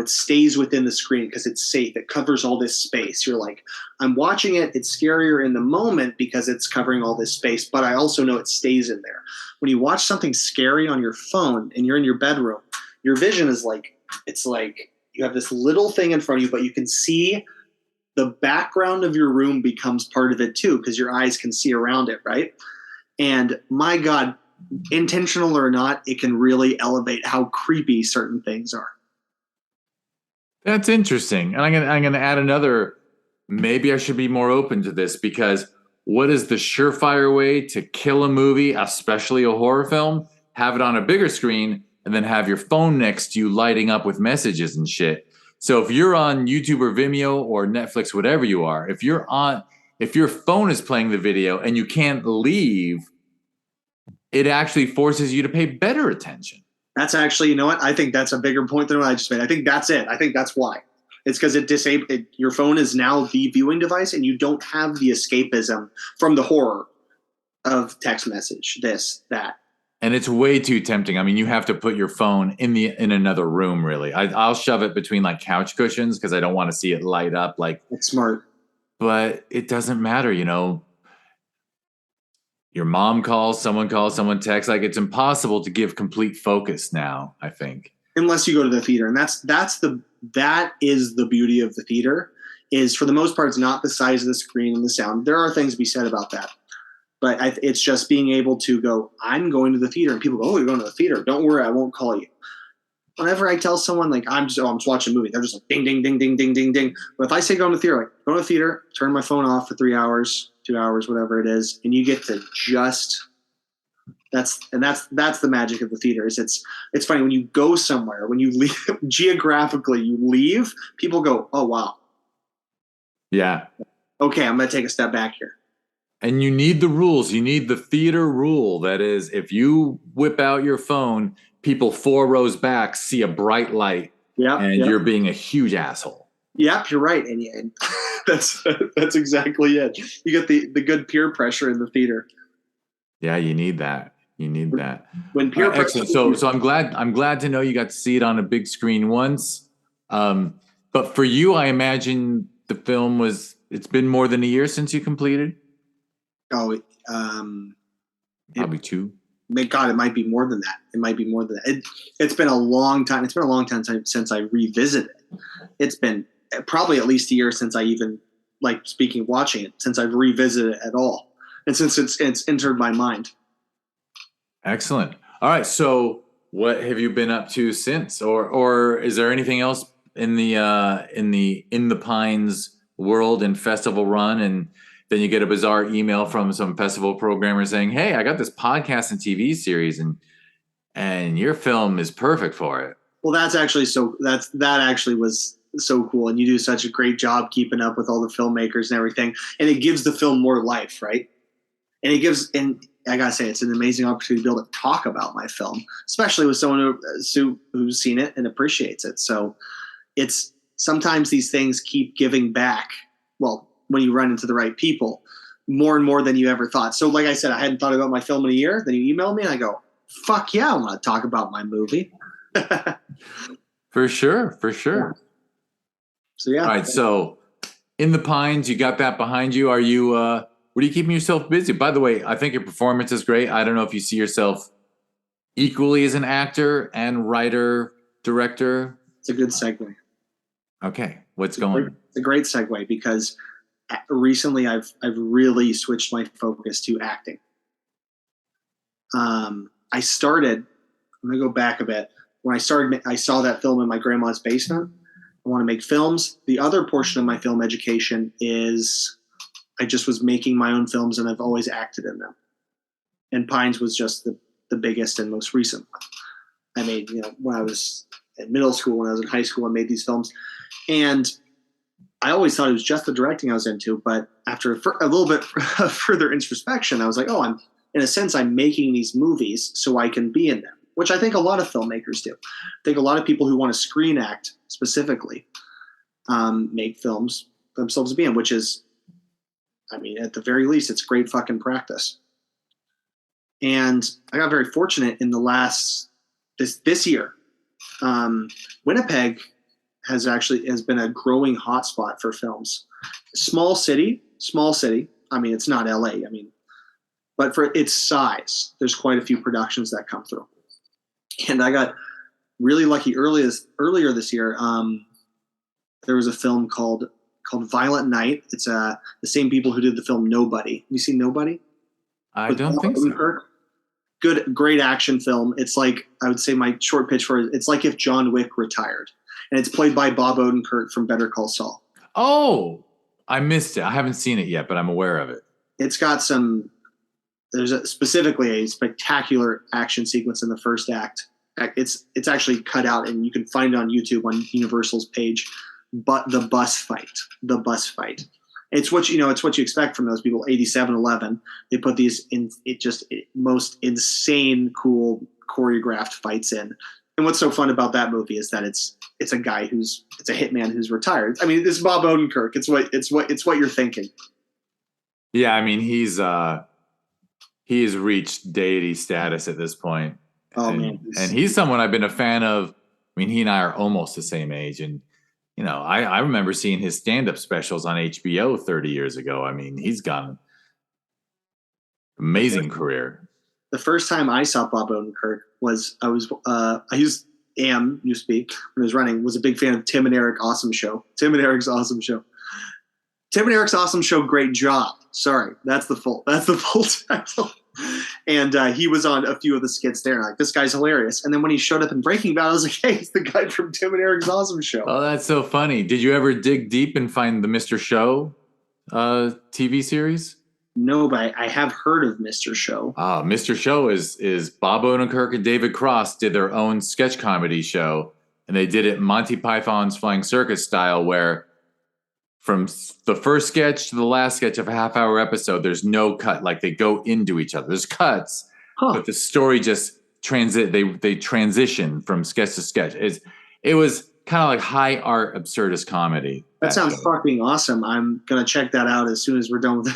stays within the screen because it's safe. It covers all this space. You're like, I'm watching it. It's scarier in the moment because it's covering all this space, but I also know it stays in there. When you watch something scary on your phone and you're in your bedroom, your vision is like, it's like you have this little thing in front of you, but you can see the background of your room becomes part of it too, because your eyes can see around it, right? And my God, intentional or not, it can really elevate how creepy certain things are. That's interesting. And I'm gonna add another, maybe I should be more open to this, because what is the surefire way to kill a movie, especially a horror film? Have it on a bigger screen and then have your phone next to you lighting up with messages and shit. So if you're on YouTube or Vimeo or Netflix, whatever you are, if your phone is playing the video and you can't leave, it actually forces you to pay better attention. That's actually, you know what? I think that's a bigger point than what I just made. I think that's it. I think that's why. It's because your phone is now the viewing device and you don't have the escapism from the horror of text message, this, that. And it's way too tempting. I mean, you have to put your phone in another room, really. I'll shove it between like couch cushions because I don't want to see it light up. Like, that's smart. But it doesn't matter, Your mom calls, someone texts. Like, it's impossible to give complete focus now, I think. Unless you go to the theater. And that is the beauty of the theater, is for the most part, it's not the size of the screen and the sound. There are things to be said about that. But it's just being able to go, I'm going to the theater. And people go, oh, you're going to the theater. Don't worry, I won't call you. Whenever I tell someone, like, I'm just watching a movie, they're just like, ding, ding, ding, ding, ding, ding, ding. But if I say go to the theater, like, go to the theater, turn my phone off for 3 hours, 2 hours, whatever it is, and you get to just – that's the magic of the theater. Is it's funny when you go somewhere, when you leave geographically, you leave, people go, oh, wow. Yeah. Okay, I'm going to take a step back here. And you need the rules. You need the theater rule. That is, if you whip out your phone, people 4 rows back see a bright light, you're being a huge asshole. Yep, you're right. And that's exactly it. You get the good peer pressure in the theater. Yeah, you need that. When peer pressure. So I'm glad to know you got to see it on a big screen once. But for you, I imagine the film it's been more than a year since you completed. Oh, Probably two. God, it might be more than that. It might be more than that. It's been a long time. It's been a long time since I revisited it. It's been probably at least a year since I even watching it, since I've revisited it at all, and since it's entered my mind. Excellent. All right. So, what have you been up to since, or is there anything else in the Pines world and festival run? And then you get a bizarre email from some festival programmer saying, "Hey, I got this podcast and TV series, and your film is perfect for it." Well, that actually was so cool, and you do such a great job keeping up with all the filmmakers and everything, and it gives the film more life, right? And I gotta say, it's an amazing opportunity to be able to talk about my film, especially with someone who's seen it and appreciates it. So it's sometimes these things keep giving back. Well, when you run into the right people, more and more than you ever thought. So like I said, I hadn't thought about my film in a year. Then you email me and I go, fuck yeah, I want to talk about my movie. For sure. So yeah. All right. So in the Pines, you got that behind you. Are you, what are you keeping yourself busy? By the way, I think your performance is great. I don't know if you see yourself equally as an actor and writer, director. It's a good segue. Okay. What's going? It's a great segue because recently I've really switched my focus to acting. I'm going to go back a bit. When I started, I saw that film in my grandma's basement. I want to make films. The other portion of my film education is I just was making my own films and I've always acted in them. And Pines was just the biggest and most recent one. I made, when I was in middle school, when I was in high school, I made these films. And I always thought it was just the directing I was into. But after a little bit of further introspection, I was like, oh, I'm making these movies so I can be in them, which I think a lot of filmmakers do. I think a lot of people who want to screen act specifically make films themselves to be in, which is, at the very least, it's great fucking practice. And I got very fortunate in this year. Winnipeg has been a growing hotspot for films. Small city. It's not LA. But for its size, there's quite a few productions that come through. And I got really lucky earlier this year. There was a film called Violent Night. It's the same people who did the film Nobody. Have you seen Nobody? I don't think so. Great action film. It's like, I would say my short pitch for it, it's like if John Wick retired. And it's played by Bob Odenkirk from Better Call Saul. Oh, I missed it. I haven't seen it yet, but I'm aware of it. It's got specifically a spectacular action sequence in the first act. It's actually cut out, and you can find it on YouTube on Universal's page. But the bus fight. It's what you expect from those people. 87-11. They put these most insane, cool choreographed fights in. And what's so fun about that movie is that it's a guy it's a hitman who's retired. This is Bob Odenkirk. It's what you're thinking. Yeah, he has reached deity status at this point. Man. And he's someone I've been a fan of. He and I are almost the same age. And, I remember seeing his stand-up specials on HBO 30 years ago. He's got an amazing career. The first time I saw Bob Odenkirk was when I was running, was a big fan of Tim and Eric's Awesome Show. Tim and Eric's Awesome Show, Great Job. Sorry, that's the full title. And he was on a few of the skits there. Like, this guy's hilarious. And then when he showed up in Breaking Bad, I was like, hey, he's the guy from Tim and Eric's Awesome Show. Oh, that's so funny. Did you ever dig deep and find the Mr. Show TV series? No, but I have heard of Mr. Show. Mr. Show is Bob Odenkirk and David Cross did their own sketch comedy show. And they did it Monty Python's Flying Circus style, where from the first sketch to the last sketch of a half-hour episode, there's no cut. Like, they go into each other. There's cuts, but the story just they transition from sketch to sketch. It was kind of like high art absurdist comedy. That sounds fucking awesome. I'm gonna check that out as soon as we're done with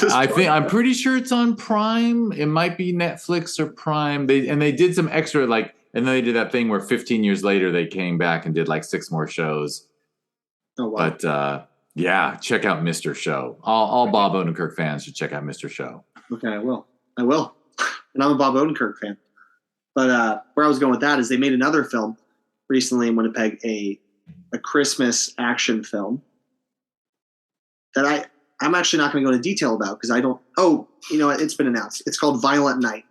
this. I'm pretty sure it's on Prime. It might be Netflix or Prime. They did some extra, and then they did that thing where 15 years later they came back and did 6 more shows. Oh wow! But yeah, check out Mr. Show. All Bob Odenkirk fans should check out Mr. Show. Okay, I will. and I'm a Bob Odenkirk fan. But where I was going with that is they made another film recently in Winnipeg, a Christmas action film that I'm actually not going to go into detail about because I don't. Oh, you know what? It's been announced. It's called Violent Night,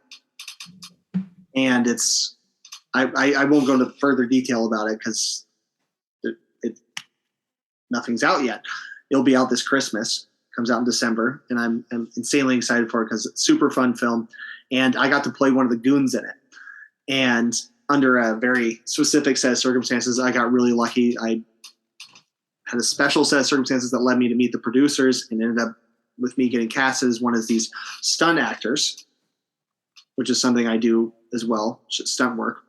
and it's. I won't go into further detail about it because nothing's out yet. It'll be out this Christmas. Comes out in December, and I'm insanely excited for it because it's a super fun film, and I got to play one of the goons in it. And under a very specific set of circumstances, I got really lucky. I had a special set of circumstances that led me to meet the producers and ended up with me getting cast as one of these stunt actors, which is something I do as well, stunt work.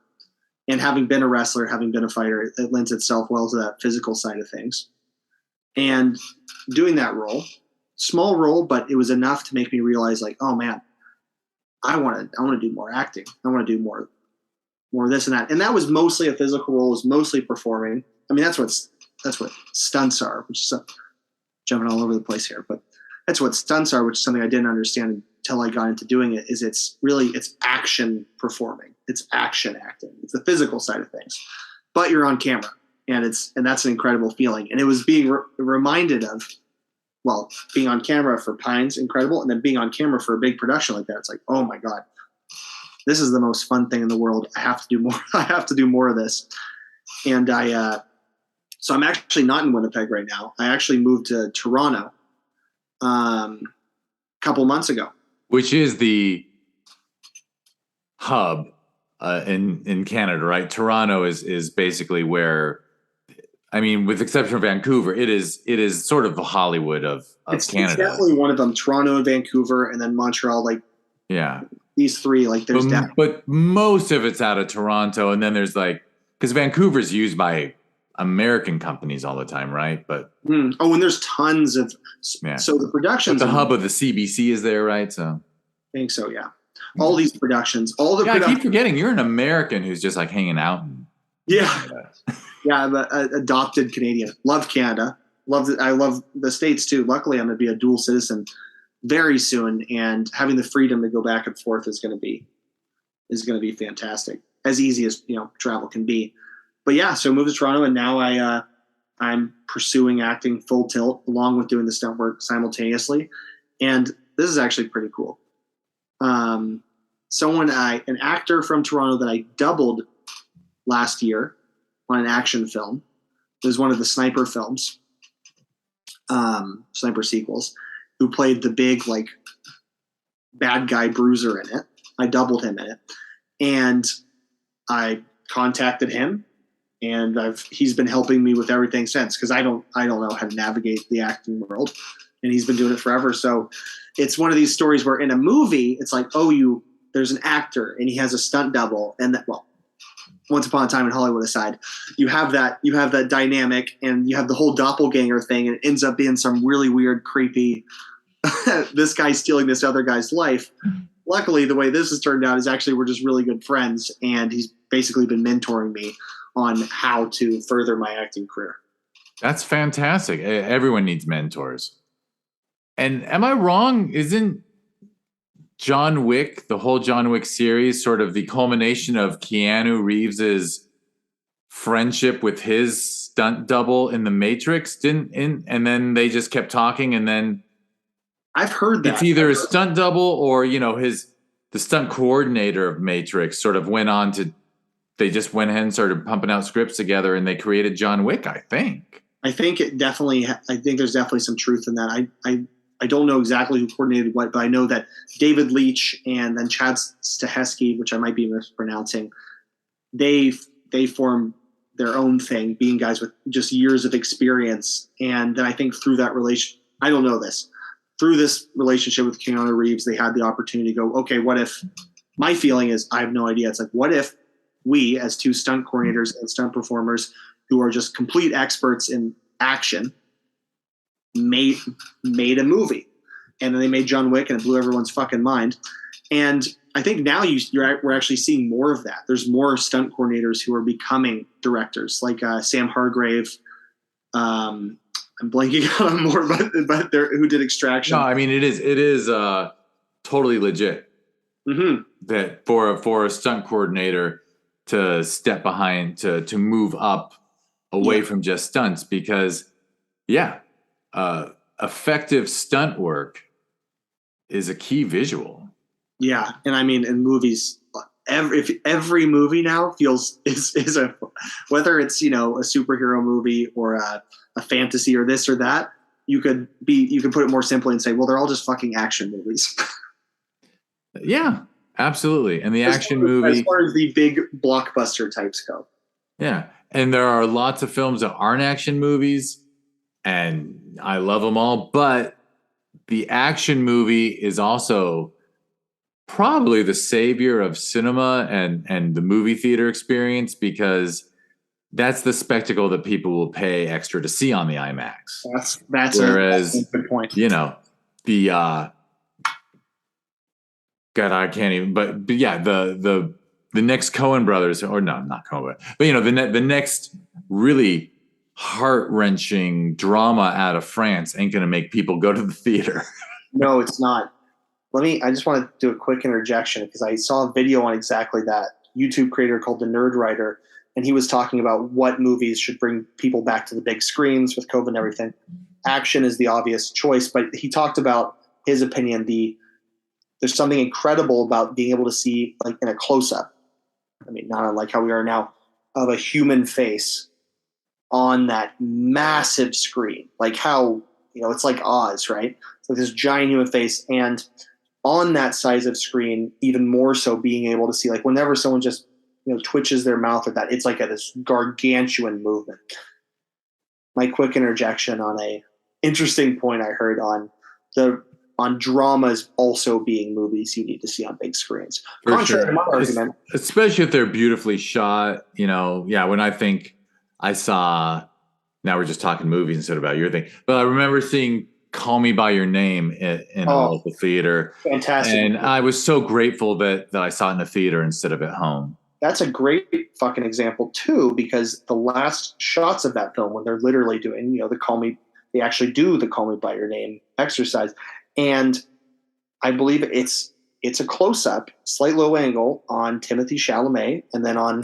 And having been a wrestler, having been a fighter, it lends itself well to that physical side of things. And doing that role, small role, but it was enough to make me realize, like, oh man, I want to do more acting. I want to do more of this and that. And that was mostly a physical role, was mostly performing. I mean, that's what stunts are, which is jumping all over the place here, but that's what stunts are, which is something I didn't understand until I got into doing it. Is it's action performing, it's action acting, it's the physical side of things, but you're on camera, and that's an incredible feeling. And it was being reminded of, well, being on camera for Pines, incredible, and then being on camera for a big production like that, it's like, oh my god, this is the most fun thing in the world. I have to do more. I have to do more of this. And so I'm actually not in Winnipeg right now. I actually moved to Toronto a couple months ago, which is the hub in Canada, right? Toronto is basically where, I mean, with the exception of Vancouver, it is sort of the Hollywood of Canada. It's definitely one of them. Toronto and Vancouver, and then Montreal. Like, yeah, these three. Like, there's but most of it's out of Toronto, and then there's like, because Vancouver's used by American companies all the time, right? But and there's tons of so the productions. But the hub of the CBC is there, right? So I think so. Yeah, all these productions, I keep forgetting you're an American who's just like hanging out. Yeah. Yeah, I'm an adopted Canadian. Love Canada. I love the States too. Luckily, I'm going to be a dual citizen very soon, and having the freedom to go back and forth is going to be fantastic. As easy as travel can be. But yeah, so I moved to Toronto, and now I'm pursuing acting full tilt along with doing the stunt work simultaneously, and this is actually pretty cool. An actor from Toronto that I doubled last year on an action film. It was one of the Sniper films, Sniper sequels, who played the big, like, bad guy bruiser in it. I doubled him in it. And I contacted him, and he's been helping me with everything since, because I don't know how to navigate the acting world, and he's been doing it forever. So it's one of these stories where in a movie, it's like, there's an actor and he has a stunt double, and Once Upon a Time in Hollywood aside, you have that dynamic, and you have the whole doppelganger thing, and it ends up being some really weird, creepy, this guy's stealing this other guy's life. Luckily, the way this has turned out is actually we're just really good friends, and he's basically been mentoring me on how to further my acting career. That's fantastic. Everyone needs mentors. And am I wrong? Isn't John Wick, the whole John Wick series, sort of the culmination of Keanu Reeves's friendship with his stunt double in The Matrix? And then they just kept talking, and then I've heard that it's either a stunt double or the stunt coordinator of Matrix sort of went on to. They just went ahead and started pumping out scripts together, and they created John Wick, I think. I think there's definitely some truth in that. I don't know exactly who coordinated what, but I know that David Leitch and then Chad Stahelski, which I might be mispronouncing, they formed their own thing, being guys with just years of experience. And then I think through that I don't know this, through this relationship with Keanu Reeves, they had the opportunity to go, okay, what if, my feeling is, I have no idea. It's like, what if we, as two stunt coordinators and stunt performers who are just complete experts in action, made a movie, and then they made John Wick, and it blew everyone's fucking mind. And I think now we're actually seeing more of that. There's more stunt coordinators who are becoming directors, like Sam Hargrave. I'm blanking on more, but who did Extraction. No, I mean it is totally legit. Mm-hmm. that for a stunt coordinator to step behind to move up away Yeah. from just stunts because yeah, effective stunt work is a key visual. Yeah, and I mean, in movies, every movie now feels is a, whether it's a superhero movie or a fantasy or this or that. You could put it more simply and say, well, they're all just fucking action movies. Yeah, absolutely. And the action As movie, far as the big blockbuster types go. yeah. And there are lots of films that aren't action movies, and I love them all, but the action movie is also probably the savior of cinema and the movie theater experience because that's the spectacle that people will pay extra to see on the IMAX. That's Whereas, a good point. The God, I can't even. But yeah, the next Coen brothers, or no, not Coen, but the next really heart wrenching drama out of France ain't going to make people go to the theater. No, it's not. I just want to do a quick interjection because I saw a video on exactly that. YouTube creator called The Nerd Writer, and he was talking about what movies should bring people back to the big screens with COVID and everything. Action is the obvious choice, but he talked about his opinion. There's something incredible about being able to see, like in a close up. I mean, not unlike how we are now, of a human face on that massive screen. Like how it's like Oz, right? It's like this giant human face, and on that size of screen, even more so being able to see, like whenever someone just twitches their mouth or that, it's like this gargantuan movement. My quick interjection on a interesting point I heard on dramas also being movies you need to see on big screens. For Contrary sure. to my argument, Especially if they're beautifully shot. Yeah, when I think I saw, now we're just talking movies instead of about your thing, but I remember seeing Call Me by Your Name in a local theater. Fantastic. And I was so grateful that I saw it in a theater instead of at home. That's a great fucking example too, because the last shots of that film when they're literally doing, they actually do the Call Me by Your Name exercise. And I believe it's a close up, slight low angle on Timothy Chalamet, and then on,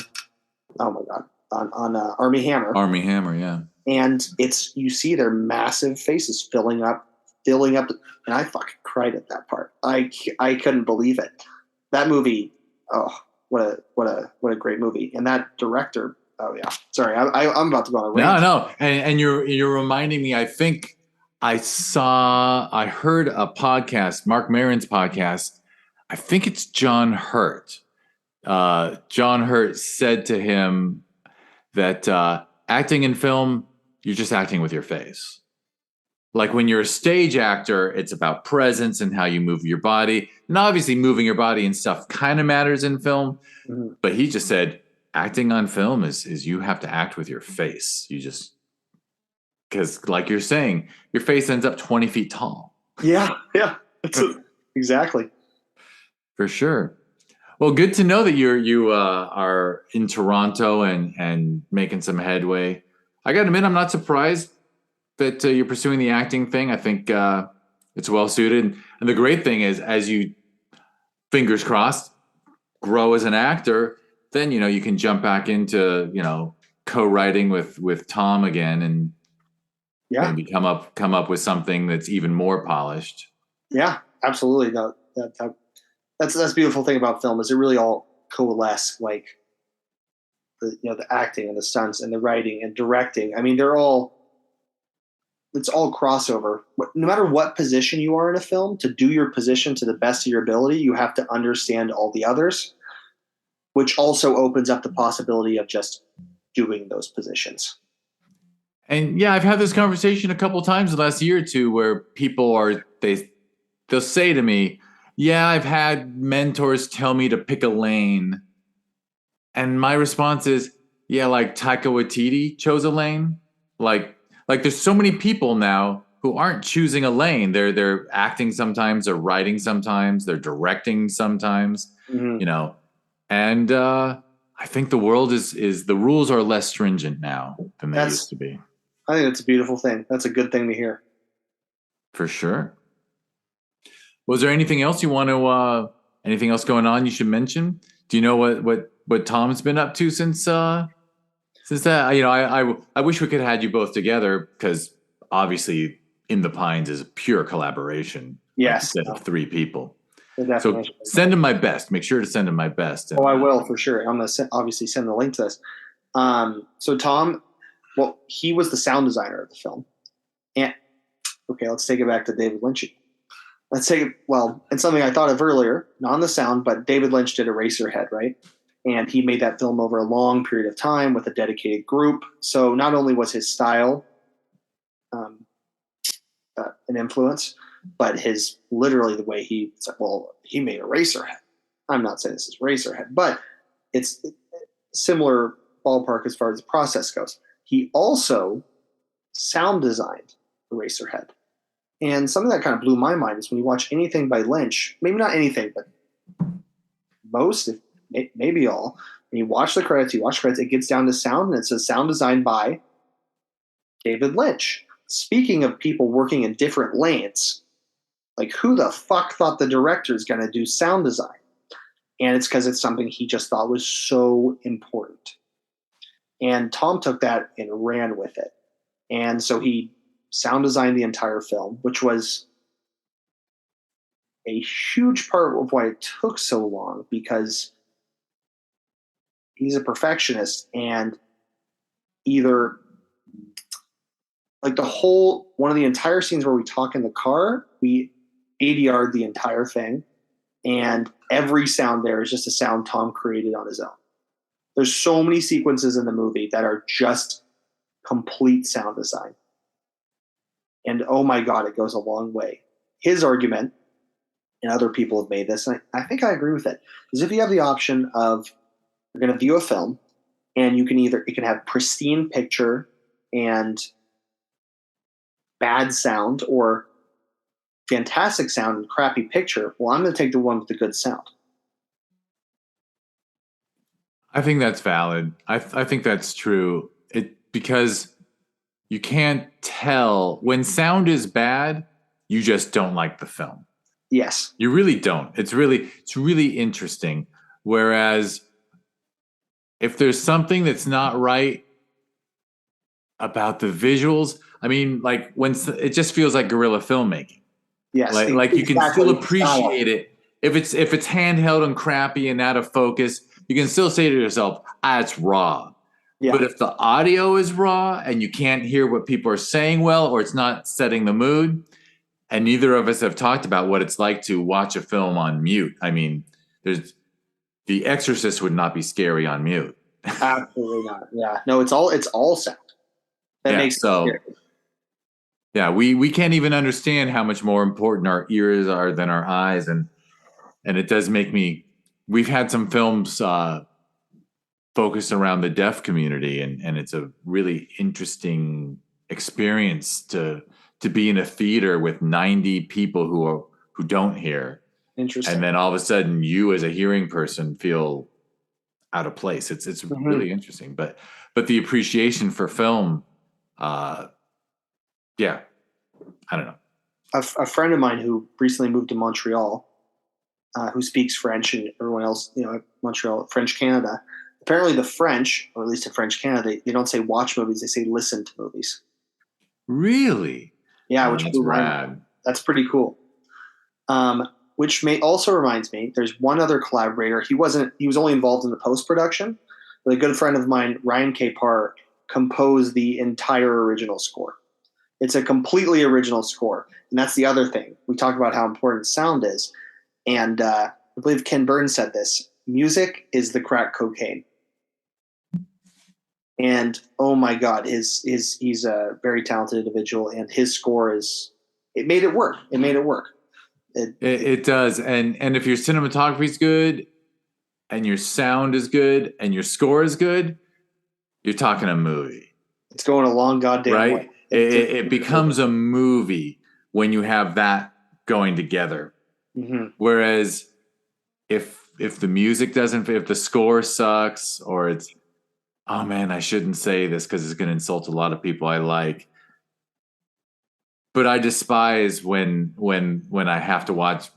oh my God, on Army Hammer. Army Hammer, yeah. And you see their massive faces filling up, and I fucking cried at that part. I couldn't believe it. That movie, oh, what a great movie. And that director, oh yeah. Sorry, I'm about to go on a rant. No, and you're reminding me. I think I heard a podcast, Mark Maron's podcast. I think it's John Hurt. John Hurt said to him that acting in film, you're just acting with your face. Like when you're a stage actor, it's about presence and how you move your body. And obviously moving your body and stuff kind of matters in film. Mm-hmm. But he just said acting on film is you have to act with your face. You just, because like you're saying, your face ends up 20 feet tall. Yeah. Exactly. For sure. Well, good to know that you are in Toronto and making some headway. I got to admit, I'm not surprised that you're pursuing the acting thing. I think it's well suited. And the great thing is, as you, fingers crossed, grow as an actor, then you can jump back into co-writing with Tom again, and maybe come up with something that's even more polished. Yeah, absolutely. No, that's the beautiful thing about film is it really all coalesce, like the acting and the stunts and the writing and directing. I mean, it's all crossover. No matter what position you are in a film, to do your position to the best of your ability, you have to understand all the others, which also opens up the possibility of just doing those positions. And yeah, I've had this conversation a couple of times the last year or two where people they'll say to me, yeah, I've had mentors tell me to pick a lane. And my response is, yeah, like Taika Waititi chose a lane. Like there's so many people now who aren't choosing a lane. They're acting sometimes, they're writing sometimes, they're directing sometimes, And I think the world is the rules are less stringent now than they used to be. I think it's a beautiful thing. That's a good thing to hear. For sure. Was there anything else you want to Anything else going on you should mention? Do you know what Tom's been up to since that? I wish we could have had you both together because obviously In the Pines is a pure collaboration. Yes. Instead of three people. The So definition. send him my best. Make sure to send him my best. Oh, I will for sure. I'm going to obviously send the link to this. So Tom, well, he was the sound designer of the film. And okay, let's take it back to David Lynch. Let's take it, well, it's something I thought of earlier, not on the sound, but David Lynch did Eraserhead, right? And he made that film over a long period of time with a dedicated group. So not only was his style an influence, but his literally the way he said, well, he made Eraserhead. I'm not saying this is Eraserhead, but it's similar ballpark as far as the process goes. He also sound designed Eraserhead. And something that kind of blew my mind is when you watch anything by Lynch, maybe not anything, but most, maybe all, when you watch the credits, it gets down to sound, and it says sound designed by David Lynch. Speaking of people working in different lanes, like who the fuck thought the director is going to do sound design? And it's because it's something he just thought was so important. And Tom took that and ran with it. And so he sound designed the entire film, which was a huge part of why it took so long, because he's a perfectionist, and either like one of the entire scenes where we talk in the car, we ADR'd the entire thing, and every sound there is just a sound Tom created on his own. There's so many sequences in the movie that are just complete sound design. And oh my God, it goes a long way. His argument, and other people have made this, and I think I agree with it, is if you have the option of you're going to view a film, and it can have pristine picture and bad sound, or fantastic sound and crappy picture, well, I'm going to take the one with the good sound. I think that's valid. I think that's true. Because you can't tell when sound is bad, you just don't like the film. Yes. You really don't. It's really interesting. Whereas if there's something that's not right about the visuals, I mean, like when it just feels like guerrilla filmmaking. Yes. Like you can still appreciate it. If it's handheld and crappy and out of focus, you can still say to yourself, it's raw. Yeah. But if the audio is raw and you can't hear what people are saying well, or it's not setting the mood, and neither of us have talked about what it's like to watch a film on mute. I mean, The Exorcist would not be scary on mute. Absolutely not. Yeah. No, it's all sound. That makes so. Scary. Yeah, we can't even understand how much more important our ears are than our eyes, and it does make me. We've had some films focused around the deaf community, and it's a really interesting experience to be in a theater with 90 people who don't hear. Interesting. And then all of a sudden, you as a hearing person feel out of place. It's really interesting, but the appreciation for film. Yeah, I don't know. A friend of mine who recently moved to Montreal, who speaks French, and everyone else, Montreal, French Canada. Apparently, the French, or at least in French Canada, they don't say watch movies; they say listen to movies. Really? Yeah, which that's rad. That's pretty cool. Which also reminds me, there's one other collaborator. He was only involved in the post production, but a good friend of mine, Ryan K. Parr, composed the entire original score. It's a completely original score. And that's the other thing. We talk about how important sound is. And I believe Ken Burns said this. Music is the crack cocaine. And oh my God, he's a very talented individual, and his score it made it work. It made it work. It does. And if your cinematography is good, and your sound is good, and your score is good, you're talking a movie. It's going a long goddamn way. It becomes a movie when you have that going together. Mm-hmm. Whereas if the music doesn't, if the score sucks, or it's, oh man, I shouldn't say this because it's going to insult a lot of people I like. But I despise when I have to watch.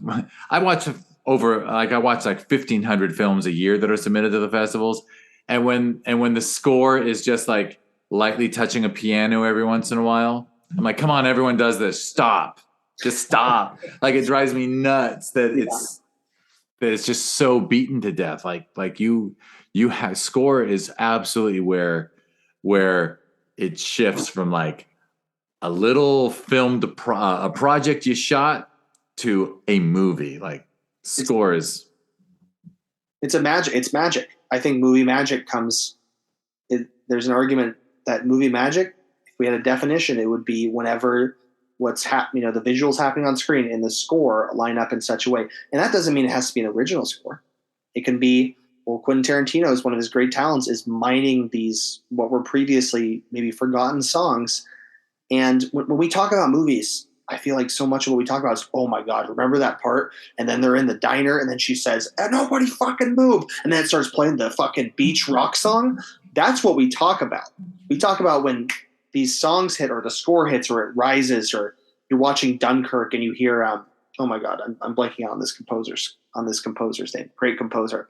I watch over, like I watch like 1,500 films a year that are submitted to the festivals. And when the score is just like lightly touching a piano every once in a while, I'm like, come on, everyone does this. Stop. Just stop. Like it drives me nuts that it's just so beaten to death. Like you have score is absolutely where it shifts from like a little filmed a project you shot to a movie. Like score is it's magic. I think movie magic there's an argument that movie magic, if we had a definition, it would be whenever what's happening, the visuals happening on screen and the score line up in such a way. And that doesn't mean it has to be an original score. It can be, well, Quentin Tarantino is one of his great talents is mining these, what were previously maybe forgotten songs. And when we talk about movies, I feel like so much of what we talk about is, oh my God, remember that part? And then they're in the diner and then she says, nobody fucking move. And then it starts playing the fucking beach rock song. That's what we talk about. We talk about when these songs hit or the score hits or it rises, or you're watching Dunkirk and you hear, oh my God, I'm blanking out on this composer's name. Great composer.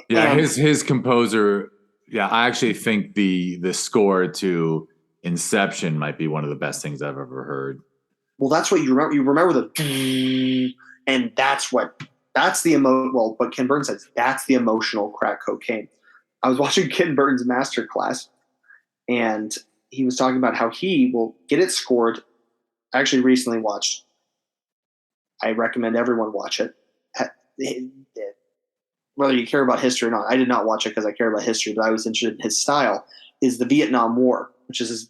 Yeah, his composer. Yeah, I actually think the score to Inception might be one of the best things I've ever heard. Well, that's what you remember. You remember the, and that's the well, what Ken Burns says, that's the emotional crack cocaine. I was watching Ken Burns' masterclass, and he was talking about how he will get it scored. I actually recently watched. I recommend everyone watch it. Whether you care about history or not, I did not watch it because I care about history, but I was interested in his style. Is the Vietnam War, which is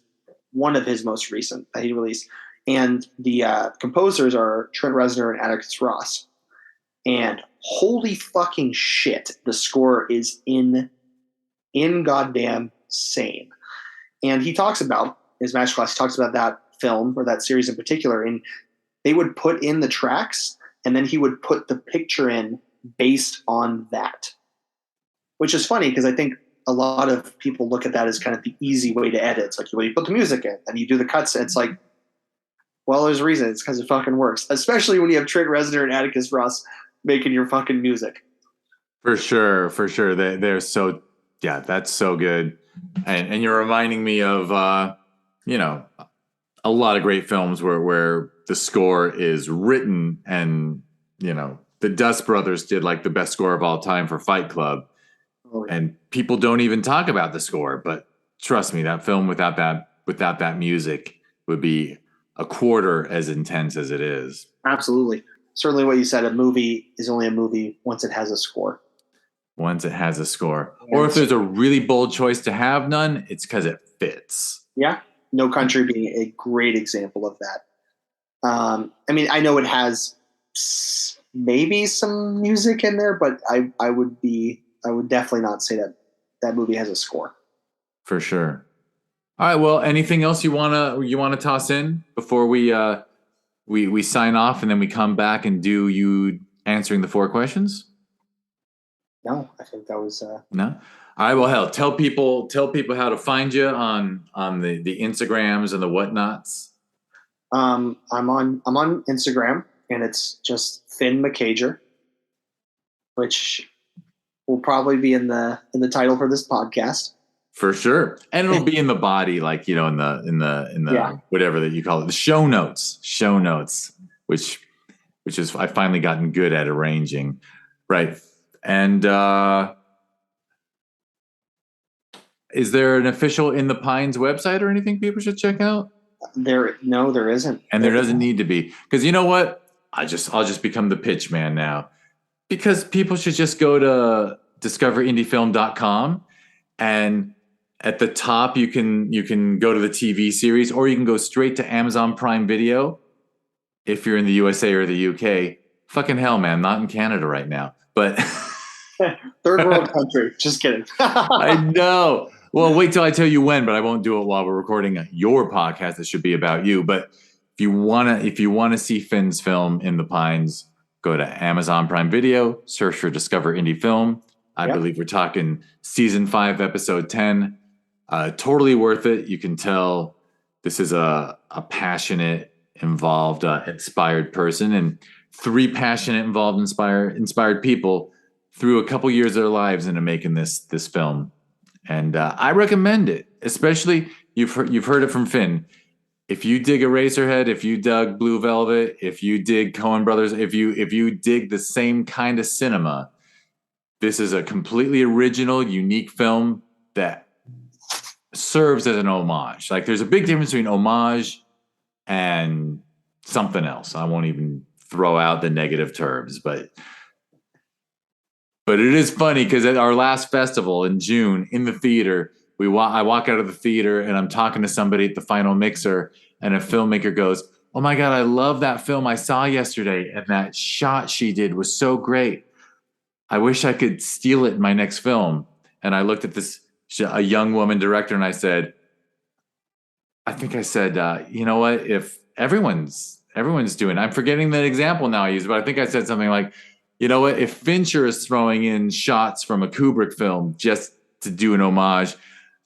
one of his most recent that he released. And the composers are Trent Reznor and Atticus Ross. And holy fucking shit, the score is in goddamn sane. And he talks about, his masterclass, he talks about that film or that series in particular, and they would put in the tracks and then he would put the picture in based on that. Which is funny because I think a lot of people look at that as kind of the easy way to edit. It's like, well, you put the music in and you do the cuts, and it's like, well, there's a reason. It's because it fucking works. Especially when you have Trent Reznor and Atticus Ross making your fucking music. For sure. They're so, yeah, that's so good. And you're reminding me of, a lot of great films where the score is written and, the Dust Brothers did like the best score of all time for Fight Club. Oh, yeah. And people don't even talk about the score, but trust me, that film without that music would be a quarter as intense as it is. Absolutely. Certainly what you said, a movie is only a movie once it has a score. Once it has a score. Yes. Or if there's a really bold choice to have none, it's because it fits. Yeah. No Country being a great example of that. I know it has maybe some music in there, but I would definitely not say that movie has a score. For sure. All right. Well, anything else you wanna toss in before we sign off and then we come back and do you answering the 4 questions? No, I think that was no. All right. Well, hell, tell people how to find you on the Instagrams and the whatnots. I'm on Instagram and it's just Finn McCager, which will probably be in the title for this podcast. For sure. And it'll be in the body, like, in the whatever that you call it, the show notes, which is, I've finally gotten good at arranging. Right. And, is there an official In the Pines website or anything people should check out? There isn't. And there doesn't need to be. Because you know what? I'll just become the pitch man now. Because people should just go to discoverindiefilm.com, and at the top you can go to the TV series, or you can go straight to Amazon Prime Video if you're in the USA or the UK. Fucking hell, man, not in Canada right now. But third world country. Just kidding. I know. Well, wait till I tell you when, but I won't do it while we're recording your podcast. That should be about you. But if you wanna see Finn's film In the Pines, go to Amazon Prime Video, search for Discover Indie Film. I believe we're talking season 5, episode 10. Totally worth it. You can tell this is a passionate, involved, inspired person. And three passionate, involved, inspired people threw a couple years of their lives into making this film, and I recommend it. Especially you've heard it from Finn. If you dig Eraserhead, if you dug Blue Velvet, if you dig Coen Brothers, if you dig the same kind of cinema, this is a completely original, unique film that serves as an homage. Like, there's a big difference between homage and something else. I won't even throw out the negative terms, but it is funny because at our last festival in June in the theater, I walk out of the theater and I'm talking to somebody at the final mixer, and a filmmaker goes, "Oh my God, I love that film I saw yesterday. And that shot she did was so great. I wish I could steal it in my next film." And I looked at a young woman director, and I said, you know what? If everyone's doing, I'm forgetting the example now I use, but I think I said something like, you know what? If Fincher is throwing in shots from a Kubrick film just to do an homage,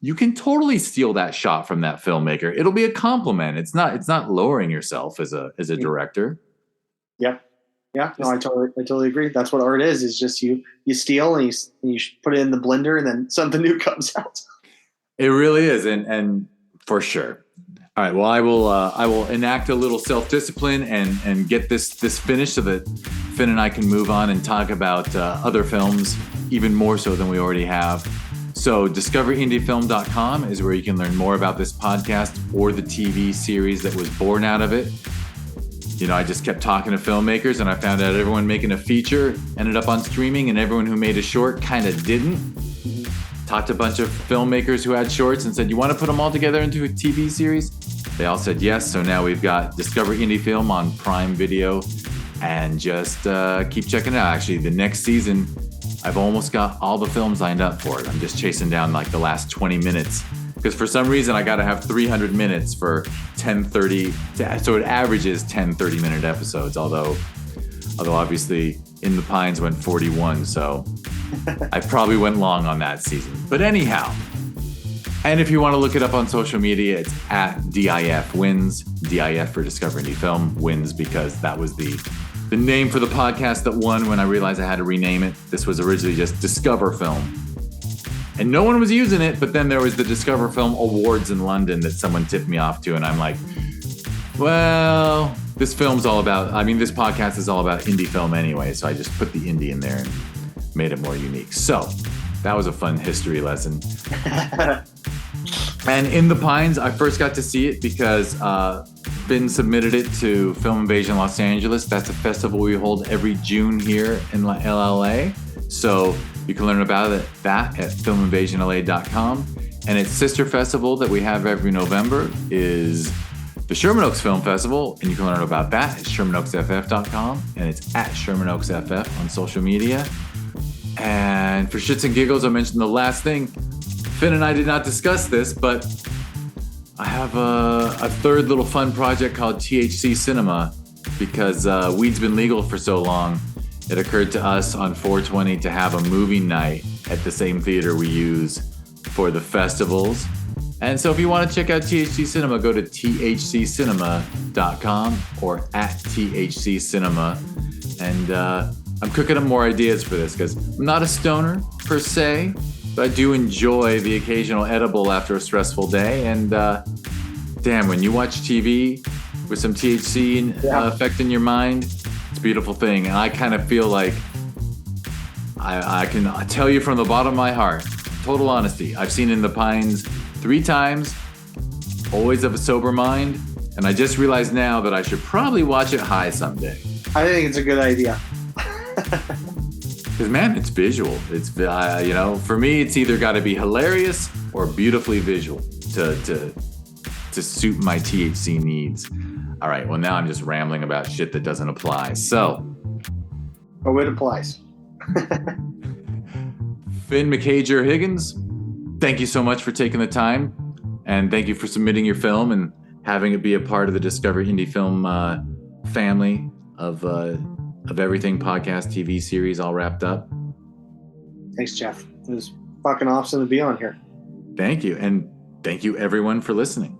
you can totally steal that shot from that filmmaker. It'll be a compliment. It's not lowering yourself as a director. Yeah. Yeah. No, I totally agree. That's what art is just you steal and you put it in the blender and then something new comes out. It really is. And for sure. All right. Well, I will enact a little self-discipline and get this finished so that Finn and I can move on and talk about other films even more so than we already have. So discoverindiefilm.com is where you can learn more about this podcast or the TV series that was born out of it. You know, I just kept talking to filmmakers, and I found out everyone making a feature ended up on streaming, and everyone who made a short kind of didn't. Talked to a bunch of filmmakers who had shorts and said, "You want to put them all together into a TV series?" They all said yes. So now we've got Discover Indie Film on Prime Video, and just keep checking it out. Actually, the next season, I've almost got all the films lined up for it. I'm just chasing down like the last 20 minutes. Because for some reason, I got to have 300 minutes for 10:30. So it averages 10 30-minute episodes, although obviously In the Pines went 41. So I probably went long on that season. But anyhow, and if you want to look it up on social media, it's at DIF Wins. DIF for Discover Indie Film. Wins because that was the name for the podcast that won when I realized I had to rename it. This was originally just Discover Film. And no one was using it, but then there was the Discover Film Awards in London that someone tipped me off to, and I'm like, well, this podcast is all about indie film anyway, so I just put the indie in there and made it more unique. So that was a fun history lesson. And In the Pines, I first got to see it because Finn submitted it to Film Invasion Los Angeles. That's a festival we hold every June here in LA. So you can learn about that at filminvasionla.com. And its sister festival that we have every November is the Sherman Oaks Film Festival, and you can learn about that at shermanoaksff.com, and it's at Sherman Oaks FF on social media. And for shits and giggles, I mentioned the last thing. Finn and I did not discuss this, but I have a third little fun project called THC Cinema, because weed's been legal for so long. It occurred to us on 420 to have a movie night at the same theater we use for the festivals. And so if you want to check out THC Cinema, go to thccinema.com or at THC Cinema. And I'm cooking up more ideas for this because I'm not a stoner per se, but I do enjoy the occasional edible after a stressful day. And damn, when you watch TV with some THC affecting your mind, it's a beautiful thing. And I kind of feel like I can tell you from the bottom of my heart, total honesty, I've seen In the Pines 3 times, always of a sober mind, and I just realized now that I should probably watch it high someday. I think it's a good idea. Because man, it's visual. It's for me, it's either got to be hilarious or beautifully visual to suit my THC needs. All right, well now I'm just rambling about shit that doesn't apply. So, oh, it applies. Finn McCager Higgins, thank you so much for taking the time, and thank you for submitting your film and having it be a part of the Discover Indie Film family of everything podcast, TV series, all wrapped up. Thanks, Jeff. It was fucking awesome to be on here. Thank you, and thank you everyone for listening.